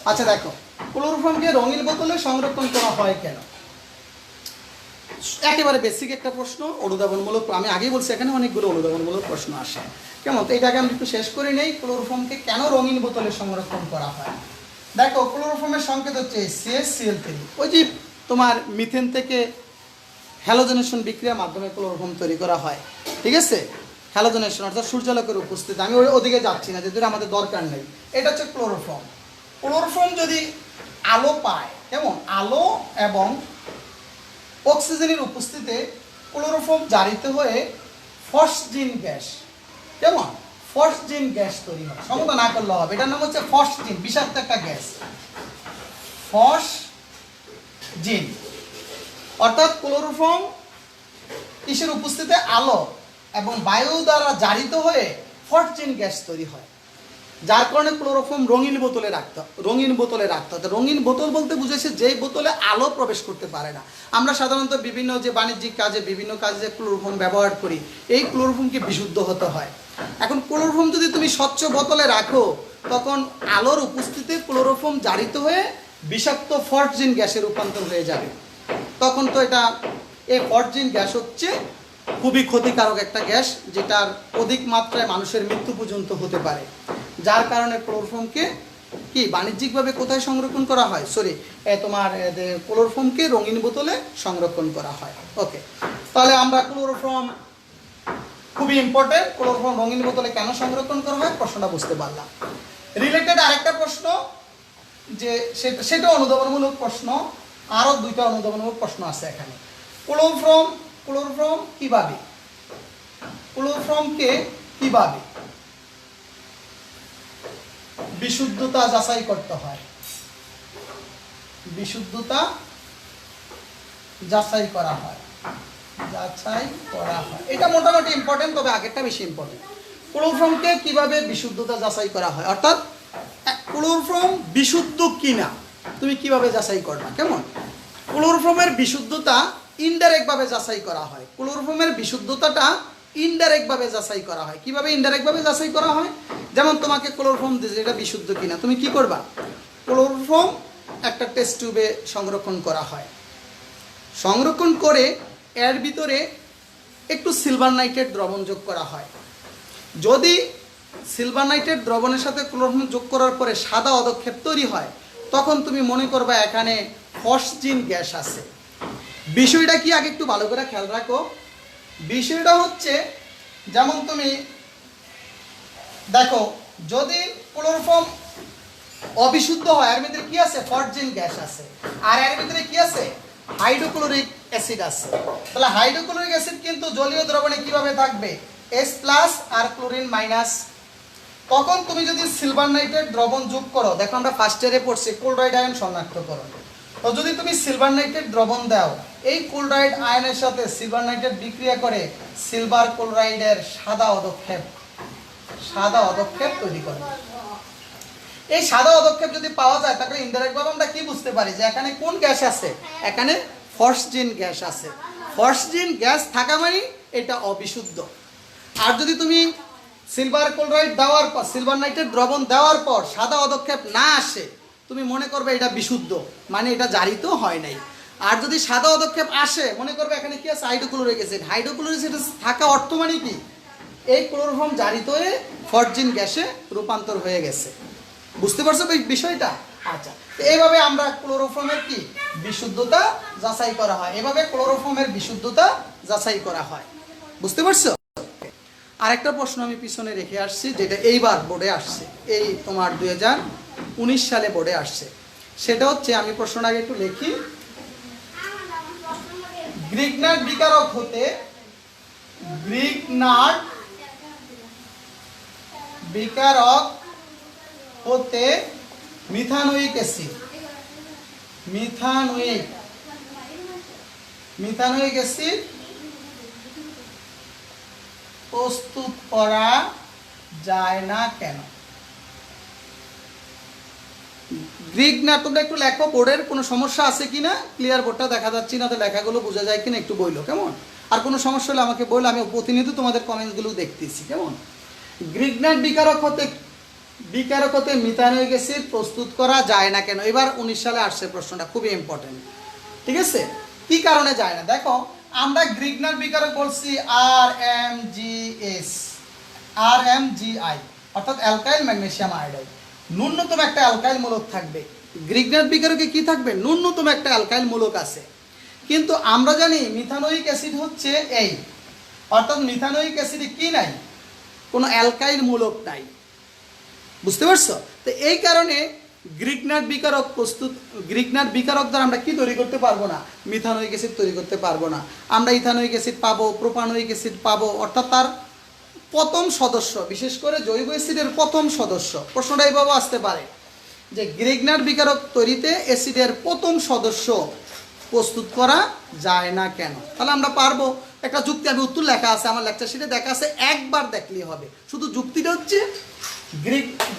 আচ্ছা দেখো, ক্লোরোফর্মকে রঙিন বোতলে সংরক্ষণ করা হয় কেন? একেবারে বেসিক একটা প্রশ্ন, অনুধাবনমূলক। আমি আগেই বলছি এখানে অনেকগুলো অনুধাবনমূলক প্রশ্ন আসে। কেমন? তো এটাকে আমি একটু শেষ করে নেই। ক্লোরোফর্মকে কেন রঙিন বোতলে সংরক্ষণ করা হয়? দেখো, ক্লোরোফর্মের সংকেত হচ্ছে CH3। ওই যে তোমার মিথেন থেকে হ্যালোজেনেশন বিক্রিয়ার মাধ্যমে ক্লোরোফর্ম তৈরি করা হয়, ঠিক আছে? হ্যালোজেনেশন অর্থাৎ সূর্যালোকের উপস্থিতি। আমি ওদিকে যাচ্ছি না, যেহেতু আমাদের দরকার নেই। এটা হচ্ছে ক্লোরোফর্ম। ক্লোরোফর্ম যদি আলো পায়, কেমন? আলো এবং অক্সিজেনের উপস্থিতিতে ক্লোরোফর্ম জারিত হয়ে ফসজিন গ্যাস, কেমন? ফসজিন গ্যাস তৈরি হয়। সমতা না করলে হবে, এটার নাম হচ্ছে ফসজিন, বিষাক্ত একটা গ্যাস, ফসজিন। অর্থাৎ ক্লোরোফর্ম কিসের উপস্থিতিতে? আলো এবং বায়ু দ্বারা জারিত হয়ে ফসজিন গ্যাস তৈরি হয়, যার কারণে ক্লোরোফর্ম রঙিন বোতলে রাখতে হয়। রঙিন বোতল বলতে বুঝেছে যেই বোতলে আলো প্রবেশ করতে পারে না। আমরা সাধারণত বিভিন্ন যে বাণিজ্যিক কাজে, বিভিন্ন কাজে ক্লোরোফর্ম ব্যবহার করি, এই ক্লোরোফর্মকে বিশুদ্ধ হতে হয়। এখন ক্লোরোফর্ম যদি তুমি স্বচ্ছ বোতলে রাখো, তখন আলোর উপস্থিতিতে ক্লোরোফর্ম জারিত হয়ে বিষাক্ত ফসজিন গ্যাসে রূপান্তর হয়ে যাবে। তখন তো এটা, এই ফসজিন গ্যাস হচ্ছে খুবই ক্ষতিকারক একটা গ্যাস, যেটার অধিক মাত্রায় মানুষের মৃত্যু পর্যন্ত হতে পারে। যার কারণে ক্লোরোফর্মকে কি বাণিজ্যিকভাবে কোথায় সংরক্ষণ করা হয়? তোমার ক্লোরোফর্মকে রঙিন বোতলে সংরক্ষণ করা হয়। ওকে, তাহলে আমরা ক্লোরোফর্ম খুবই ইম্পর্টেন্ট। ক্লোরোফর্ম রঙিন বোতলে কেন সংরক্ষণ করা হয়, প্রশ্নটা বুঝতে পারলাম। রিলেটেড আরেকটা প্রশ্ন, যে সেটা অনুধাবনমূলক প্রশ্ন। আরও দুইটা অনুধাবনমূলক প্রশ্ন আছে এখানে। ক্লোরোফর্মকে কিভাবে বিশুদ্ধতা যাচাই করতে হয়? বিশুদ্ধতা যাচাই করা হয়। এটা মোটামুটি ইম্পর্টেন্ট, তবে আগেরটা বেশি ইম্পর্টেন্ট। ক্লোরোফর্মকে কিভাবে বিশুদ্ধতা যাচাই করা হয়, অর্থাৎ ক্লোরোফর্ম বিশুদ্ধ কিনা তুমি কিভাবে যাচাই করবা? কেমন? ক্লোরোফর্মের বিশুদ্ধতা ইনডাইরেক্ট ভাবে যাচাই করা হয়। ক্লোরোফর্মের বিশুদ্ধতাটা ইনডাইরেক্ট ভাবে যাচাই করা হয়। কিভাবে ইনডাইরেক্ট ভাবে যাচাই করা হয়? যেমন তোমাকে ক্লোরোফর্ম দিয়েছে, এটা বিশুদ্ধ কিনা, তুমি কি করবা? ক্লোরোফর্ম একটা টেস্ট টিউবে সংরক্ষণ করা হয়। সংরক্ষণ করে এর ভিতরে একটু সিলভার নাইট্রেট দ্রবণ যোগ করা হয়। যদি সিলভার নাইট্রেট দ্রবণের সাথে ক্লোরোফর্ম যোগ করার পরে সাদা অধক্ষেপ তৈরি হয়, তখন তুমি মনে করবা এখানে ফসজিন গ্যাস আছে। বিষয়টা কি আগে একটু ভালো করে খেয়াল রাখো। বিষয়টা হচ্ছে, যেমন তুমি দেখো, যদি ক্লোরোফর্ম অবিশুদ্ধ হয়, এর ভিতরে কি আছে? ফসজিন গ্যাস আছে। আর এর ভিতরে কি আছে? হাইড্রোক্লোরিক অ্যাসিড আছে। তাহলে হাইড্রোক্লোরিক অ্যাসিড কিন্তু জলীয় দ্রবণে কিভাবে থাকবে? H+ আর ক্লোরিন মাইনাস। তখন তুমি যদি সিলভার নাইট্রেট দ্রবণ যোগ করো, দেখো আমরা ফার্স্ট ইয়ারে পড়ছি ক্লোরাইড আয়ন শনাক্তকরণ। তো যদি তুমি সিলভার নাইট্রেট দ্রবণ দাও, এই ক্লোরাইড আয়নের সাথে সিলভার নাইট্রেট বিক্রিয়া করে সিলভার ক্লোরাইডের সাদা অধক্ষেপ তৈরি করে। এই সাদা অধক্ষেপ যদি পাওয়া যায়, তাহলে ইনডাইরেক্ট ভাবে আমরা কি বুঝতে পারি যে এখানে কোন গ্যাস আছে? এখানে ফসজিন গ্যাস আছে। ফসজিন গ্যাস থাকা মানে এটা অবিশুদ্ধ। আর যদি তুমি সিলভার ক্লোরাইড দেওয়ার পর, সিলভার নাইট্রেট দ্রবণ দেওয়ার পর সাদা অধক্ষেপ না আসে, তুমি মনে করবে এটা বিশুদ্ধ, মানে এটা জারিত হয় নাই। আর যদি সাদা অধক্ষেপ আসে, মনে করবে এখানে কি আছে? Hydrochloric acid. হাইড্রোক্লোরিক অ্যাসিড থাকা অর্থ মানে কি? এই ক্লোরোফর্ম জারিত হয়ে ফসজিন গ্যাসে রূপান্তর হয়ে গেছে। বুঝতে পারছো বিষয়টা? আচ্ছা, তো এইভাবে আমরা ক্লোরোফর্মের কি বিশুদ্ধতা যাচাই করা হয়। এভাবে ক্লোরোফর্মের বিশুদ্ধতা যাচাই করা হয়। বুঝতে পারছো? আরেকটা প্রশ্ন আমি পিছনে রেখে আসছি, যেটা এইবার বোর্ডে আসছে, এই তোমার 2019 সালে বোর্ডে আসছে। সেটা হচ্ছে, আমি প্রশ্নটা আগে একটু লিখি। গ্রিগনার্ড বিকারক হতে মিথানোয়িক অ্যাসিড প্রস্তুত করা যায় না কেন? গ্রিক না, তোমরা একটু লেখো, বোর্ডের কোনো সমস্যা আছে কি না, ক্লিয়ার বোর্ডটা দেখা যাচ্ছে না, তো লেখাগুলো বোঝা যায় কিনা একটু বইলো, কেমন? আর কোনো সমস্যা হলে আমাকে বললে, আমি প্রতিনিয়ত তোমাদের কমেন্টসগুলো দেখতেছি, কেমন? গ্রিগনাট বিকারক হতে মিথানোয়িক অ্যাসিড প্রস্তুত করা যায় না কেন? এবার 19 সালে আসছে প্রশ্নটা, খুবই ইম্পর্টেন্ট, ঠিক আছে? কি কারণে যায় না? দেখো, আমরা গ্রিগনাট বিকারক বলছি RMGI, অর্থাৎ অ্যালকাইল ম্যাগনেসিয়াম আয়োডাইড। ন্যূনতম একটা অ্যালকাইল মূলক থাকবে। গ্রিগনাট বিকারকে কি থাকবে? ন্যূনতম একটা অ্যালকাইল মূলক আছে। কিন্তু আমরা জানি মিথানোয়িক অ্যাসিড হচ্ছে এই, অর্থাৎ মিথানোয়িক অ্যাসিডে কি নাই? কোনো অ্যালকাইল মূলক নাই। বুঝতে পারছো? তো এই কারণে গ্রিগনাট বিকারক দ্বারা আমরা কি তৈরি করতে পারবো না? মিথানোয়িক অ্যাসিড তৈরি করতে পারবো না। আমরা ইথানোয়িক অ্যাসিড পাবো, প্রোপানোয়িক অ্যাসিড পাবো, অর্থাৎ তার প্রথম সদস্য, বিশেষ করে জৈব অ্যাসিডের প্রথম সদস্য। প্রশ্নটা এইভাবে আসতে পারে যে গ্রিগনাট বিকারক তৈরিতে অ্যাসিডের প্রথম সদস্য প্রস্তুত করা যায় না কেন? তাহলে আমরা পারবো। একটা যুক্তি, আমি উত্তর লেখা আছে আমার লেকচার শিটে, দেখা আছে, একবার দেখলেই হবে। শুধু যুক্তিটা হচ্ছে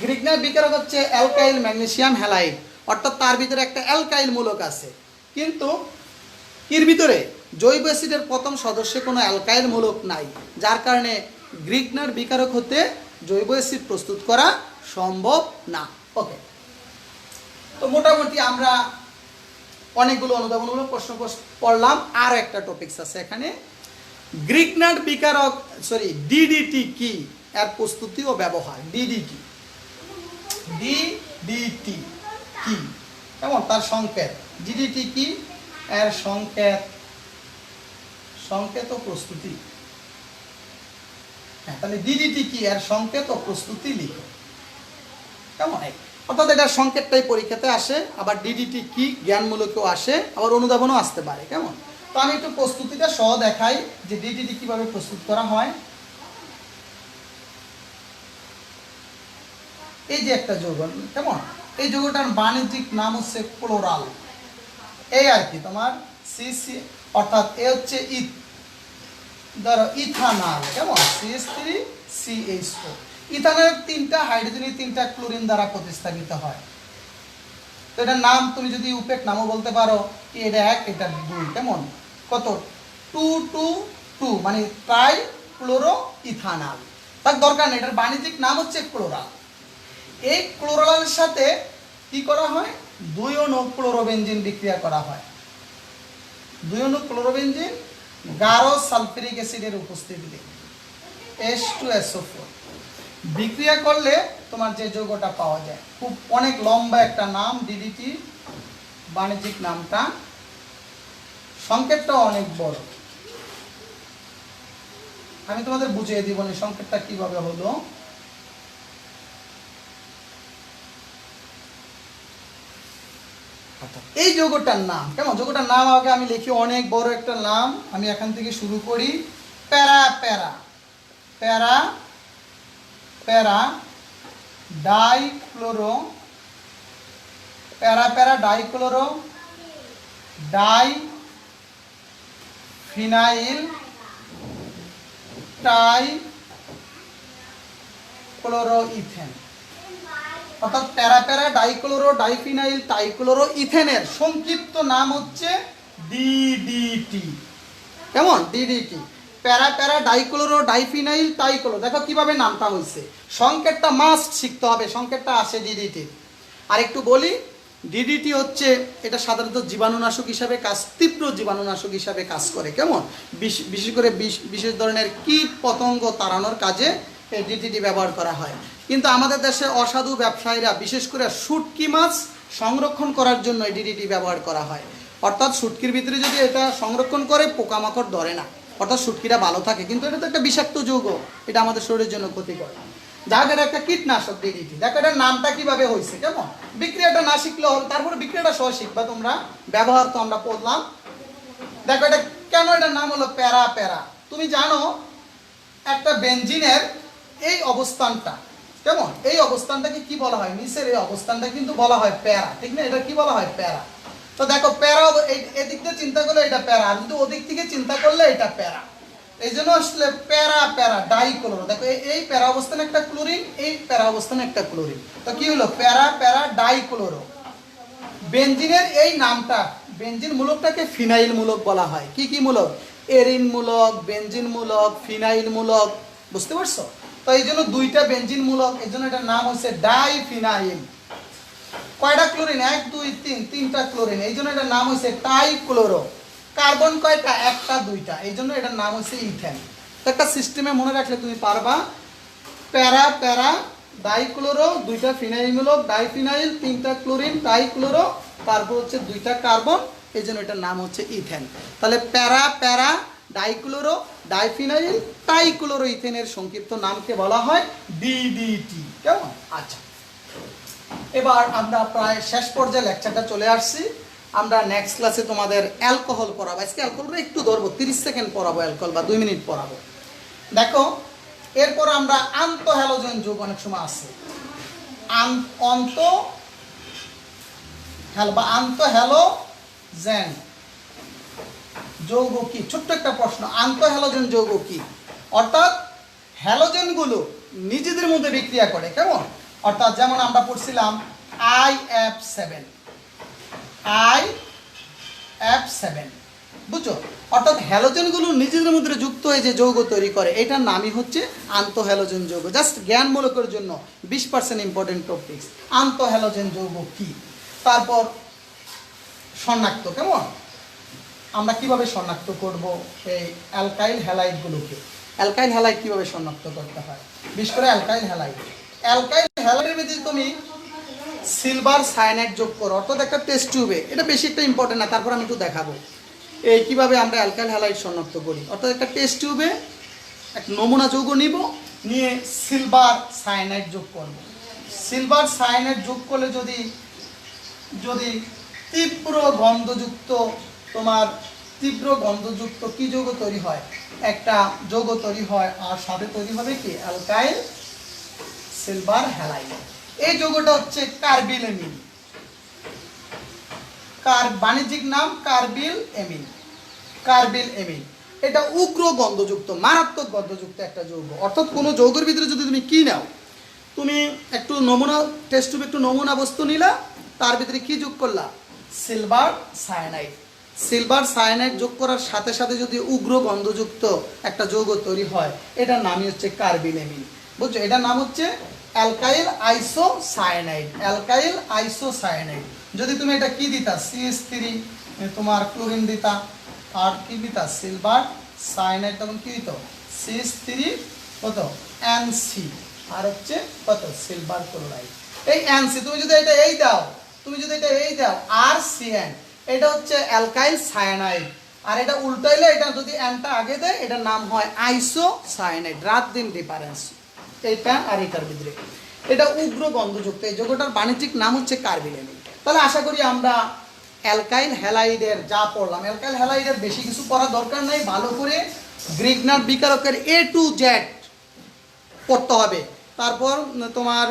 গ্রিগনাট বিকারক হচ্ছে অ্যালকাইল ম্যাগনেসিয়াম হ্যালাইড, অর্থাৎ তার ভিতরে একটা অ্যালকাইল মূলক আছে, কিন্তু এর ভিতরে জৈব অ্যাসিডের প্রথম সদস্যে কোনো অ্যালকাইল মূলক নাই, যার কারণে গ্রিগনাট বিকারক হতে জৈব অ্যাসিড প্রস্তুত করা সম্ভব না। ওকে, তো মোটামুটি আমরা অনেকগুলো অনুধাবনমূলক প্রশ্ন পড়লাম। আর একটা টপিকস আছে এখানে, গ্রিগনাট বিকারক ডিডিটি কি, এর প্রস্তুতি ও ব্যবহার। ডিডিটি কি, কেমন? তার সংকেত। ডিডিটি কি, এর সংকেত ও প্রস্তুতি। হ্যাঁ, তাহলে ডিডিটি কি, এর সংকেত ও প্রস্তুতি লিখো, কেমন? অর্থাৎ এটার সংকেতটাই পরীক্ষাতে আসে, আবার ডিডিটি কি জ্ঞানমূলকেও আসে, আবার অনুধাবনও আসতে পারে, কেমন? তো আমি একটু প্রস্তুতিটা সহ দেখাই যে ডিডিটি কিভাবে প্রস্তুত করা হয়। এই যে একটা যৌগ, কেমন? এই যৌগটার বাণিজ্যিক নাম হচ্ছে ক্লোরাল, এই আর কি তোমার সিসি, অর্থাৎ এ হচ্ছে ধরো ইথানল, কেমন? CH3CH4। ইথানলের 3টা হাইড্রোজেনের 3টা ক্লোরিন দ্বারা প্রতিস্থাপিত হয়। তো এটার নাম তুমি যদি উপেক নামও বলতে পারো, কি এটা 1 এটা 2, কেমন? কত? 222, মানে ট্রাই ক্লোরো ইথানল। তার দরকার নেই, এটার বাণিজ্যিক নাম হচ্ছে ক্লোরাল। এই ক্লোরালের সাথে কি করা হয়? 2 অণু ক্লোরোবেনজিন বিক্রিয়া করা হয়। 2 অণু ক্লোরোবেনজিন গাঢ় সালফিউরিক অ্যাসিডের উপস্থিতিতে H2SO4 বিক্রিয়া করলে তোমার যে যৌগটা পাওয়া যায়, খুব অনেক লম্বা একটা নাম ডিডিটি, বাণিজ্যিক নামটা, সংকেতটাও অনেক বড়। আমি তোমাদের বুঝিয়ে দিব না সংকেতটা কিভাবে হলো। এই যৌগটার নাম, কেমন? যৌগটার নাম আগে আমি লিখি, অনেক বড় একটা নাম। আমি এখান থেকে শুরু করি, প্যারা ডাইক্লোরো ডাইফিনাইল ট্রাইক্লোরোইথেন, অর্থাৎ প্যারা ডাইক্লোরো ডাইফিনাইল ট্রাইক্লোরোইথেনের সংক্ষিপ্ত নাম হচ্ছে ডিডিটি, কেমন? ডিডিটি, প্যারা ডাইক্লোরো ডাইফিনাইল ট্রাইক্লোরো। দেখো কিভাবে নামটা হয়েছে, সংকেতটা মাস্ট শিখতে হবে, সংকেতটা আসে ডিডিটি। আর একটু বলি, ডিডিটি হচ্ছে, এটা সাধারণত জীবাণুনাশক হিসাবে তীব্র জীবাণুনাশক হিসাবে কাজ করে, কেমন? বিশেষ করে বিশেষ ধরনের কীট পতঙ্গ তাড়ানোর কাজে এই ডিডিটি ব্যবহার করা হয়। কিন্তু আমাদের দেশে অসাধু ব্যবসায়ীরা বিশেষ করে শুটকি মাছ সংরক্ষণ করার জন্য এই ডিডিটি ব্যবহার করা হয়। অর্থাৎ শুটকির ভিতরে যদি এটা সংরক্ষণ করে, পোকামাকড় ধরে না, অর্থাৎ শুটকিটা ভালো থাকে। কিন্তু এটা তো একটা বিষাক্ত যৌগ, এটা আমাদের শরীরের জন্য ক্ষতিকর। যাক, এটা একটা কীটনাশক ডিডিটি। দেখো এটার নামটা কিভাবে হয়েছে, কেমন? বিক্রিয়াটা না শিখলে হবে, তারপরে বিক্রিয়াটা সহ শিখবা তোমরা, ব্যবহার তো আমরা পড়লাম। দেখো এটা কেন, এটার নাম হলো প্যারা। তুমি জানো একটা বেনজিনের এই অবস্থানটা, কেমন? এই অবস্থানটাকে কি বলা হয়? নিচের এই অবস্থানটা কিন্তু বলা হয় প্যারা, ঠিক না? এটা কি বলা হয়? প্যারা। তো দেখো প্যারা, এদিক থেকে চিন্তা করলে এটা প্যারা, আর কিন্তু ওদিক থেকে চিন্তা করলে এটা প্যারা। এই জন্য আসলে প্যারা প্যারা ডাইক্লোরো। দেখো এই প্যারা অবস্থানে একটা ক্লোরিন, এই প্যারা অবস্থানে একটা ক্লোরিন, তো কি হলো প্যারা প্যারা ডাইক্লোরো। বেনজিনের এই নামটা, বেনজিন মূলকটাকে ফিনাইল মূলক বলা হয়। কি কি মূলক? এরিন মূলক, বেনজিন মূলক, ফিনাইল মূলক। বুঝতে পারছো? তো এই জন্য দুইটা বেনজিন মূলক, এই জন্য এটার নাম হচ্ছে ডাইফিনাইল। কয়টা ক্লোরিন? 1 2 3, তিনটা ক্লোরিন, এই জন্য এটার নাম হচ্ছে টাইক্লোরো। কার্বন কয়টা? একটা দুইটা, এই জন্য এটার নাম হচ্ছে ইথেন। তো একটা সিস্টেমে মনে রাখলে তুমি পারবা। প্যারা প্যারা ডাইক্লোরো, দুইটা ফিনাইল মূলক ডাইফিনাইল, তিনটা ক্লোরিন টাইক্লোরো, তারপর হচ্ছে দুইটা কার্বন, এই জন্য এটার নাম হচ্ছে ইথেন। তাহলে প্যারা প্যারা ডাইক্লোরো ডাইফিনাইল টাইক্লোরো ইথেনের সংক্ষিপ্ত নামকে বলা হয় ডিডিটি। কেমন? আচ্ছা, এবার আমরা প্রায় শেষ পর্যায়ে লেকচারটা চলে আসছি। আমরা নেক্সট ক্লাসে তোমাদের অ্যালকোহল পড়াবো। আজকে অ্যালকোহলটা একটু ধরবো, 30 সেকেন্ড পড়াবো অ্যালকোহল, বা 2 মিনিট পড়াবো। দেখো, এরপর আমরা আন্ত হ্যালোজেন যৌগ অনেক সময় আছে। আন্ত হ্যালোজেন যৌগ কি? ছোট্ট একটা প্রশ্ন, আন্ত হ্যালোজেন যৌগ কি? অর্থাৎ হ্যালোজেনগুলো নিজেদের মধ্যে বিক্রিয়া করে। কেমন? অর্থাৎ যেমন আমরা পড়ছিলাম IF7, বুঝছো? অর্থাৎ হ্যালোজেনগুলো নিজেদের মধ্যে যুক্ত হয়ে যে যৌগ তৈরি করে, এটার নামই হচ্ছে আন্ত হ্যালোজেন যৌগ। জাস্ট জ্ঞানমূলকের জন্য 20% ইম্পর্টেন্ট টপিকস। আন্ত হ্যালোজেন যৌগ কি? তারপর শনাক্ত। কেমন? আমরা কিভাবে শনাক্ত করব এই অ্যালকাইল হ্যালাইডগুলোকে? অ্যালকাইল হ্যালাইড কিভাবে শনাক্ত করতে হয়, বিশেষ করে অ্যালকাইল হ্যালাইড। অ্যালকাইল হ্যালাইডের মধ্যে তুমি সিলভার সায়ানাইড যোগ করো, অর্থাৎ একটা টেস্ট টিউবে, এটা বেশি একটা ইম্পর্টেন্ট না, তারপর আমি একটু দেখাবো এই কিভাবে আমরা অ্যালকাইল হ্যালাইড শনাক্ত করি। অর্থাৎ একটা টেস্ট টিউবে এক নমুনা যৌগ নিব, নিয়ে সিলভার সায়ানাইড যোগ করব। সিলভার সায়ানাইড যোগ করলে যদি তীব্র গন্ধযুক্ত কি যৌগ তৈরি হয়? একটা যৌগ তৈরি হয়, আর সাথে তৈরি হবে কি? Alkyl silver halide. এই যৌগটা হচ্ছে কার্বিল এমিন। বাণিজ্যিক নাম কার্বিল এমিন। এটা উগ্র গন্ধযুক্ত, মারাত্মক গন্ধযুক্ত একটা যৌগ। অর্থাৎ কোনো যৌগের ভিতরে যদি তুমি কি নাও, তুমি একটু নমুনা টেস্ট টিউবে একটু নমুনা বস্তু নিলা, তার ভিতরে কি যোগ করলা? সিলভার সায়ানাইড যোগ করার সাথে সাথে যদি উগ্র গন্ধযুক্ত একটা যৌগ তৈরি হয়, এটার নামই হচ্ছে কার্বিল এমিন। বুঝছো? এটার নাম হচ্ছে অ্যালকাইল আইসোসায়ানাইড। যদি তুমি এটা কি দিতা? CH3 তোমার ক্লোরিন দিতা, আর কি দিতা? সিলভার সায়ানাইড, তখন কি দিত? CH3 কত? NC, আর হচ্ছে কত? Silver chloride. এই NC তুমি যদি এটা এই দাও, RCN, এটা হচ্ছে অ্যালকাইল সায়ানাইড। আর এটা উল্টাইলে, এটা যদি Nটা আগে দেয়, এটার নাম হয় আইসোসায়ানাইড। রাত দিন ডিফারেন্স এটা আর এটার ভিতরে। এটা উগ্র গন্ধযুক্ত, এই যৌগটার বাণিজ্যিক নাম হচ্ছে কার্বিল এমিন। তাহলে আশা করি আমরা অ্যালকাইল হ্যালাইডের যা পড়লাম, অ্যালকাইল হ্যালাইডের বেশি কিছু পড়ার দরকার নেই। ভালো করে গ্রিগনার বিকারকের A to Z পড়তে হবে। তারপর তোমার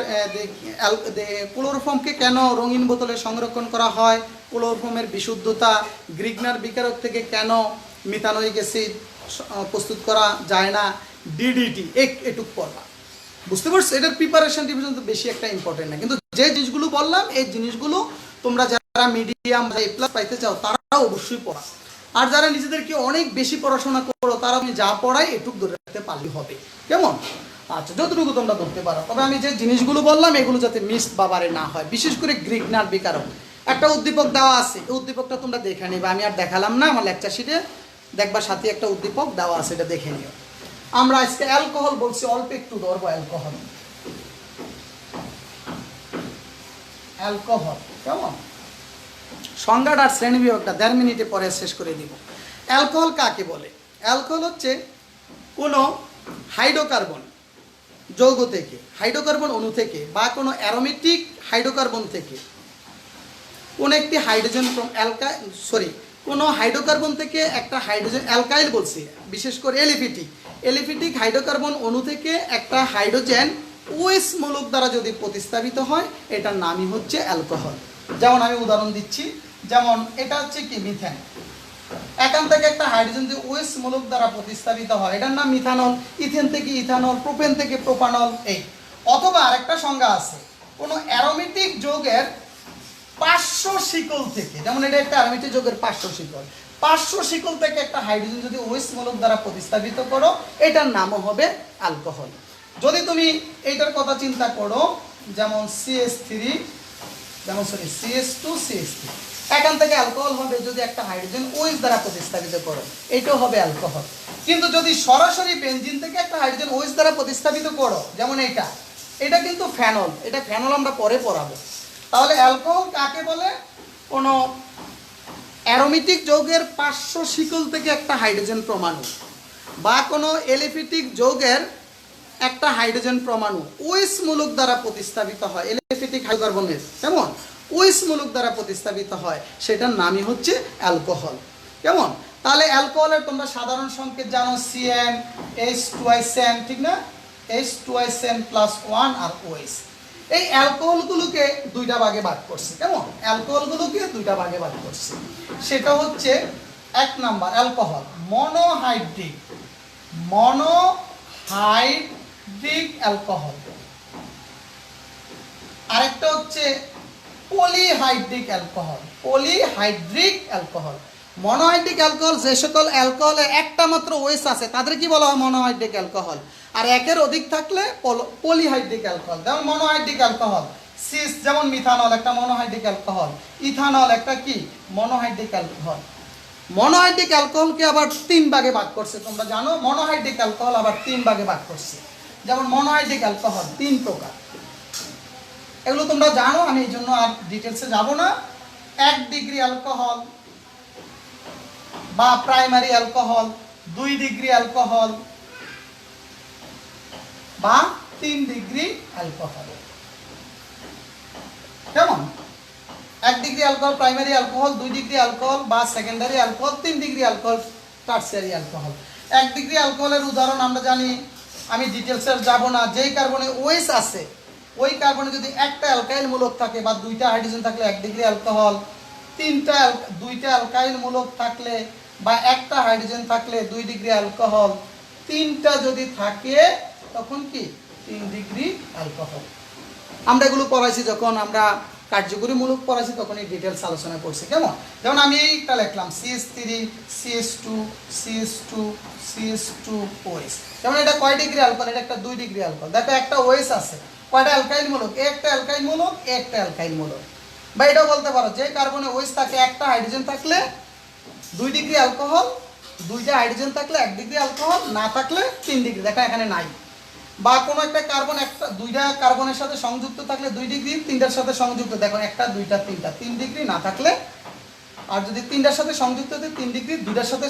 ক্লোরোফর্মকে কেন রঙিন বোতলে সংরক্ষণ করা হয়, ক্লোরোফর্মের বিশুদ্ধতা, গ্রিগনার বিকারক থেকে কেন মিথানোয়িক অ্যাসিড প্রস্তুত করা যায় না, ডিডিটি, এটুক পড়বা। বুঝতে পারছো? এটার প্রিপারেশন ডিভিশন তো বেশি একটা ইম্পর্টেন্ট না, কিন্তু যে জিনিসগুলো বললাম, এই জিনিসগুলো তোমরা যারা মিডিয়াম বা A+ পাইতে চাও, তারাও অবশ্যই পড়া। আর যারা নিজেদেরকে অনেক বেশি পড়াশোনা করো, তারা আমি যা পড়াই এটুক ধরে রাখতে পারলেই হবে। কেমন? আচ্ছা, যতটুকু তোমরা ধরতে পারো। তবে আমি যে জিনিসগুলো বললাম, এগুলো যাতে মিস বাবারে না হয়, বিশেষ করে গ্রিগনার বিকারক। একটা উদ্দীপক দেওয়া আছে, এই উদ্দীপকটা তোমরা দেখে নিবা। আমি আর দেখালাম না, আমার লেকচার শিটে দেখবা সাথে একটা উদ্দীপক দেওয়া আছে, এটা দেখে নিও। আমরা আজকে অ্যালকোহল বলছি, অল্প একটু ধরবো। অ্যালকোহল কেমন? সংজ্ঞাটা আর শ্রেণী বিভাগটা 1.5 মিনিটে পরে শেষ করে দিব। অ্যালকোহল কাকে বলে? অ্যালকোহল হচ্ছে কোনো হাইড্রোকার্বন যৌগ থেকে, হাইড্রোকার্বন অণু থেকে, বা কোনো অ্যারোমেটিক হাইড্রোকার্বন থেকে কোনো একটি হাইড্রোজেন কোনো হাইড্রোকার্বন থেকে একটা হাইড্রোজেন, অ্যালকাইল বলছি, বিশেষ করে এলিফিটিক হাইড্রোকার্বন অণু থেকে একটা হাইড্রোজেন OH মূলক দ্বারা যদি প্রতিস্থাপিত হয়, এটার নামই হচ্ছে অ্যালকোহল। যেমন আমি উদাহরণ দিচ্ছি, যেমন এটা হচ্ছে কি? মিথেন। এখান থেকে একটা হাইড্রোজেন যদি OH মূলক দ্বারা প্রতিস্থাপিত হয় এটার নাম মিথানল, ইথেন থেকে ইথানল, প্রোপেন থেকে প্রোপানল। এই অথবা আরেকটা সংজ্ঞা আছে, কোনো অ্যারোমেটিক যৌগের পার্শ্ব শিকল থেকে, যেমন এটা একটা অ্যারোমেটিক যৌগের পার্শ্ব শিকল, পার্শ্ব শিকল থেকে একটা হাইড্রোজেন যদি OH মূলক দ্বারা প্রতিস্থাপিত করো এটার নামও হবে অ্যালকোহল। যদি তুমি এইটার কথা চিন্তা করো, যেমন CH3, যেমন CH2 CH3, এখান থেকে অ্যালকোহল হবে যদি একটা হাইড্রোজেন OH দ্বারা প্রতিস্থাপিত করো, এটাও হবে অ্যালকোহল। কিন্তু যদি সরাসরি বেনজিন থেকে একটা হাইড্রোজেন OH দ্বারা প্রতিস্থাপিত করো, যেমন এটা কিন্তু ফেনল, এটা ফেনল আমরা পরে পড়াবো। তাহলে অ্যালকোহল কাকে বলে? কোনো অ্যারোমেটিক যৌগের পার্শ্ব শিকল থেকে একটা হাইড্রোজেন পরমাণু বা কোনো এলিফেটিক যৌগের একটা হাইড্রোজেন পরমাণু OH মূলক দ্বারা প্রতিস্থাপিত হয়, এলিফেটিক হাইড্রোকার্বনের কেমন OH মূলক দ্বারা প্রতিস্থাপিত হয়, সেটার নামই হচ্ছে অ্যালকোহল। কেমন? তাহলে অ্যালকোহলের তোমরা সাধারণ সংকেত জানো, CN H2SN, ঠিক না? H2SN +1 আর OH। এই অ্যালকোহলগুলোকে দুইটা ভাগে ভাগ করছে। কেমন? অ্যালকোহলগুলোকে দুইটা ভাগে ভাগ করছে। সেটা হচ্ছে এক নাম্বার অ্যালকোহল মনোহাইড্রিক অ্যালকোহল, আরেকটা হচ্ছে পলিহাইড্রিক অ্যালকোহল। মনোহাইড্রিক অ্যালকোহল যে সকল অ্যালকোহলে একটা মাত্র OH আছে তাদের কি বলা হয়? Monohydric alcohol. আর একের অধিক থাকলে পলিহাইড্রিক অ্যালকোহল। যেমন মনোহাইড্রিক অ্যালকোহল সিস, যেমন মিথানল একটা মনোহাইড্রিক অ্যালকোহল, ইথানল একটা কি মনোহাইড্রিক অ্যালকোহল। মনোহাইড্রিক অ্যালকোহলকে আবার তিন ভাগে ভাগ করছে, তোমরা জানো মনোহাইড্রিক অ্যালকোহল আবার তিন ভাগে ভাগ করছে। যেমন মনোহাইড্রিক অ্যালকোহল তিন প্রকার, এগুলো তোমরা জানো, আমি এই জন্য আর ডিটেলসে যাব না। 1 ডিগ্রি অ্যালকোহল বা প্রাইমারি অ্যালকোহল, 2 ডিগ্রি অ্যালকোহল বা 3 ডিগ্রি অ্যালকোহল। কেমন? 1 degree alcohol primary alcohol, 2 degree alcohol বা secondary alcohol, 3 degree alcohol tertiary alcohol. 1 degree অ্যালকোহলের উদাহরণ আমরা জানি, আমি ডিটেলসে যাব না। যেই কার্বনে OH আছে ওই কার্বনে যদি একটা অ্যালকাইল মূলক থাকে বা দুইটা হাইড্রোজেন থাকলে 1 ডিগ্রি অ্যালকোহল, দুইটা অ্যালকাইল মূলক থাকলে বা একটা হাইড্রোজেন থাকলে 2 ডিগ্রি অ্যালকোহল, তিনটা যদি থাকে তখন কি 3 ডিগ্রি অ্যালকোহল। আমরা এগুলো পড়াইছি, যখন আমরা কার্যকরী মূলক পড়াইছি তখন এই ডিটেলস আলোচনা করছি। কেমন? যেমন আমি এইটা লিখলাম CH3 CH2 CH2 CH2 OH। যেমন এটা কয় ডিগ্রি অ্যালকোহল? এটা একটা 2 ডিগ্রি অ্যালকোহল। দেখো একটা OH আছে, কয়টা অ্যালকাইল মূলক? একটা অ্যালকাইল মূলক, একটা অ্যালকাইল মূলক। বা এটাও বলতে পারো যে কার্বনে OH থাকে একটা হাইড্রোজেন থাকলে 2 ডিগ্রি অ্যালকোহল, দুইটা হাইড্রোজেন থাকলে 1 ডিগ্রি অ্যালকোহল, না থাকলে 3 ডিগ্রি। দেখা এখানে নাই। বা কোনো একটা কার্বন দুইটা কার্বনের সাথে সংযুক্ত থাকলে 2 ডিগ্রি, তিনটার সাথে সংযুক্ত, দেখো একটা দুইটা তিনটা 3 ডিগ্রি, না থাকলে, আর যদি তিনটার সাথে সংযুক্ত হতে 3 ডিগ্রি, দুইটার সাথে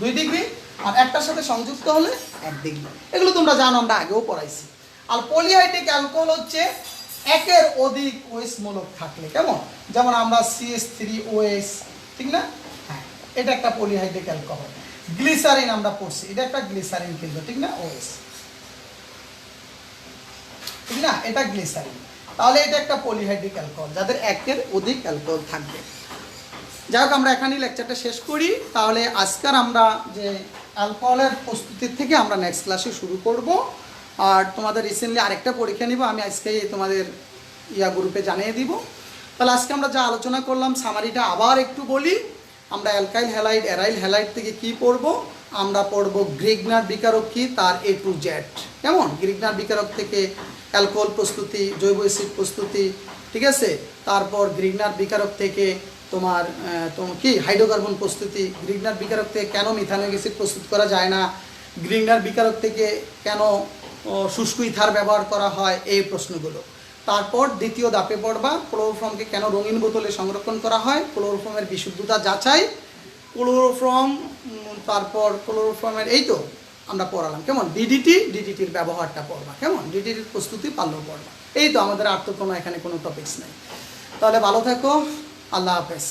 2 ডিগ্রি, আর একটার সাথে সংযুক্ত হলে 1 ডিগ্রি। এগুলো তোমরা জানো, আমরা আগেও পড়াইছি। আর পলিহাইড্রিক অ্যালকোহল হচ্ছে একের অধিক OH মূলক থাকলে। কেমন? যেমন আমরা CH3OH, ঠিক না? হ্যাঁ, এটা একটা পলিহাইড্রিক অ্যালকোহল। গ্লিসারিন আমরা পড়ছি, এটা একটা গ্লিসারিন কিন্তু, ঠিক না? OH, ঠিক না? এটা গ্লিসারিন। তাহলে এটা একটা পলিহাইড্রিক অ্যালকোহল যাদের একের অধিক অ্যালকোহল থাকবে। যাই হোক, আমরা এখানেই লেকচারটা শেষ করি। তাহলে আজকের আমরা যে অ্যালকোহলের প্রস্তুতির থেকে আমরা নেক্সট ক্লাসে শুরু করব। আর তোমাদের রিসেন্টলি আরেকটা পরীক্ষা নিব, আমি আজকেই তোমাদের গ্রুপে জানিয়ে দিব। তাহলে আজকে আমরা যা আলোচনা করলাম সামারিটা আবার একটু বলি। আমরা অ্যালকাইল হ্যালাইড অ্যারাইল হ্যালাইড থেকে কি পড়ব? আমরা পড়ব গ্রিগনার বিকারক কি, তার A to Z। কেমন? গ্রিগনার বিকারক থেকে অ্যালকোহল প্রস্তুতি, জৈব অ্যাসিড প্রস্তুতি, ঠিক আছে? তারপর গ্রিগনার বিকারক থেকে তোমার কি হাইড্রোকার্বন প্রস্তুতি, গ্রিগনার বিকারক থেকে কেন মিথানোয়িক অ্যাসিড প্রস্তুত করা যায় না, গ্রিগনার বিকারক থেকে কেন শুষ্ক ইথার ব্যবহার করা হয়, এই প্রশ্নগুলো। তারপর দ্বিতীয় ধাপে পড়বা ক্লোরোফর্মকে কেন রঙিন বোতলে সংরক্ষণ করা হয়, ক্লোরোফর্মের বিশুদ্ধতা যাচাই, ক্লোরোফর্ম, তারপর ক্লোরোফর্মের এই তো আমরা পড়ালাম। কেমন? ডিডিটির ব্যবহারটা পড়বা। কেমন? ডিডিটির প্রস্তুতি পারলেও পড়বা। এই তো আমাদের আর তো কোনো এখানে কোনো টপিকস নেই। তাহলে ভালো থেকো, আল্লাহ হাফেজ।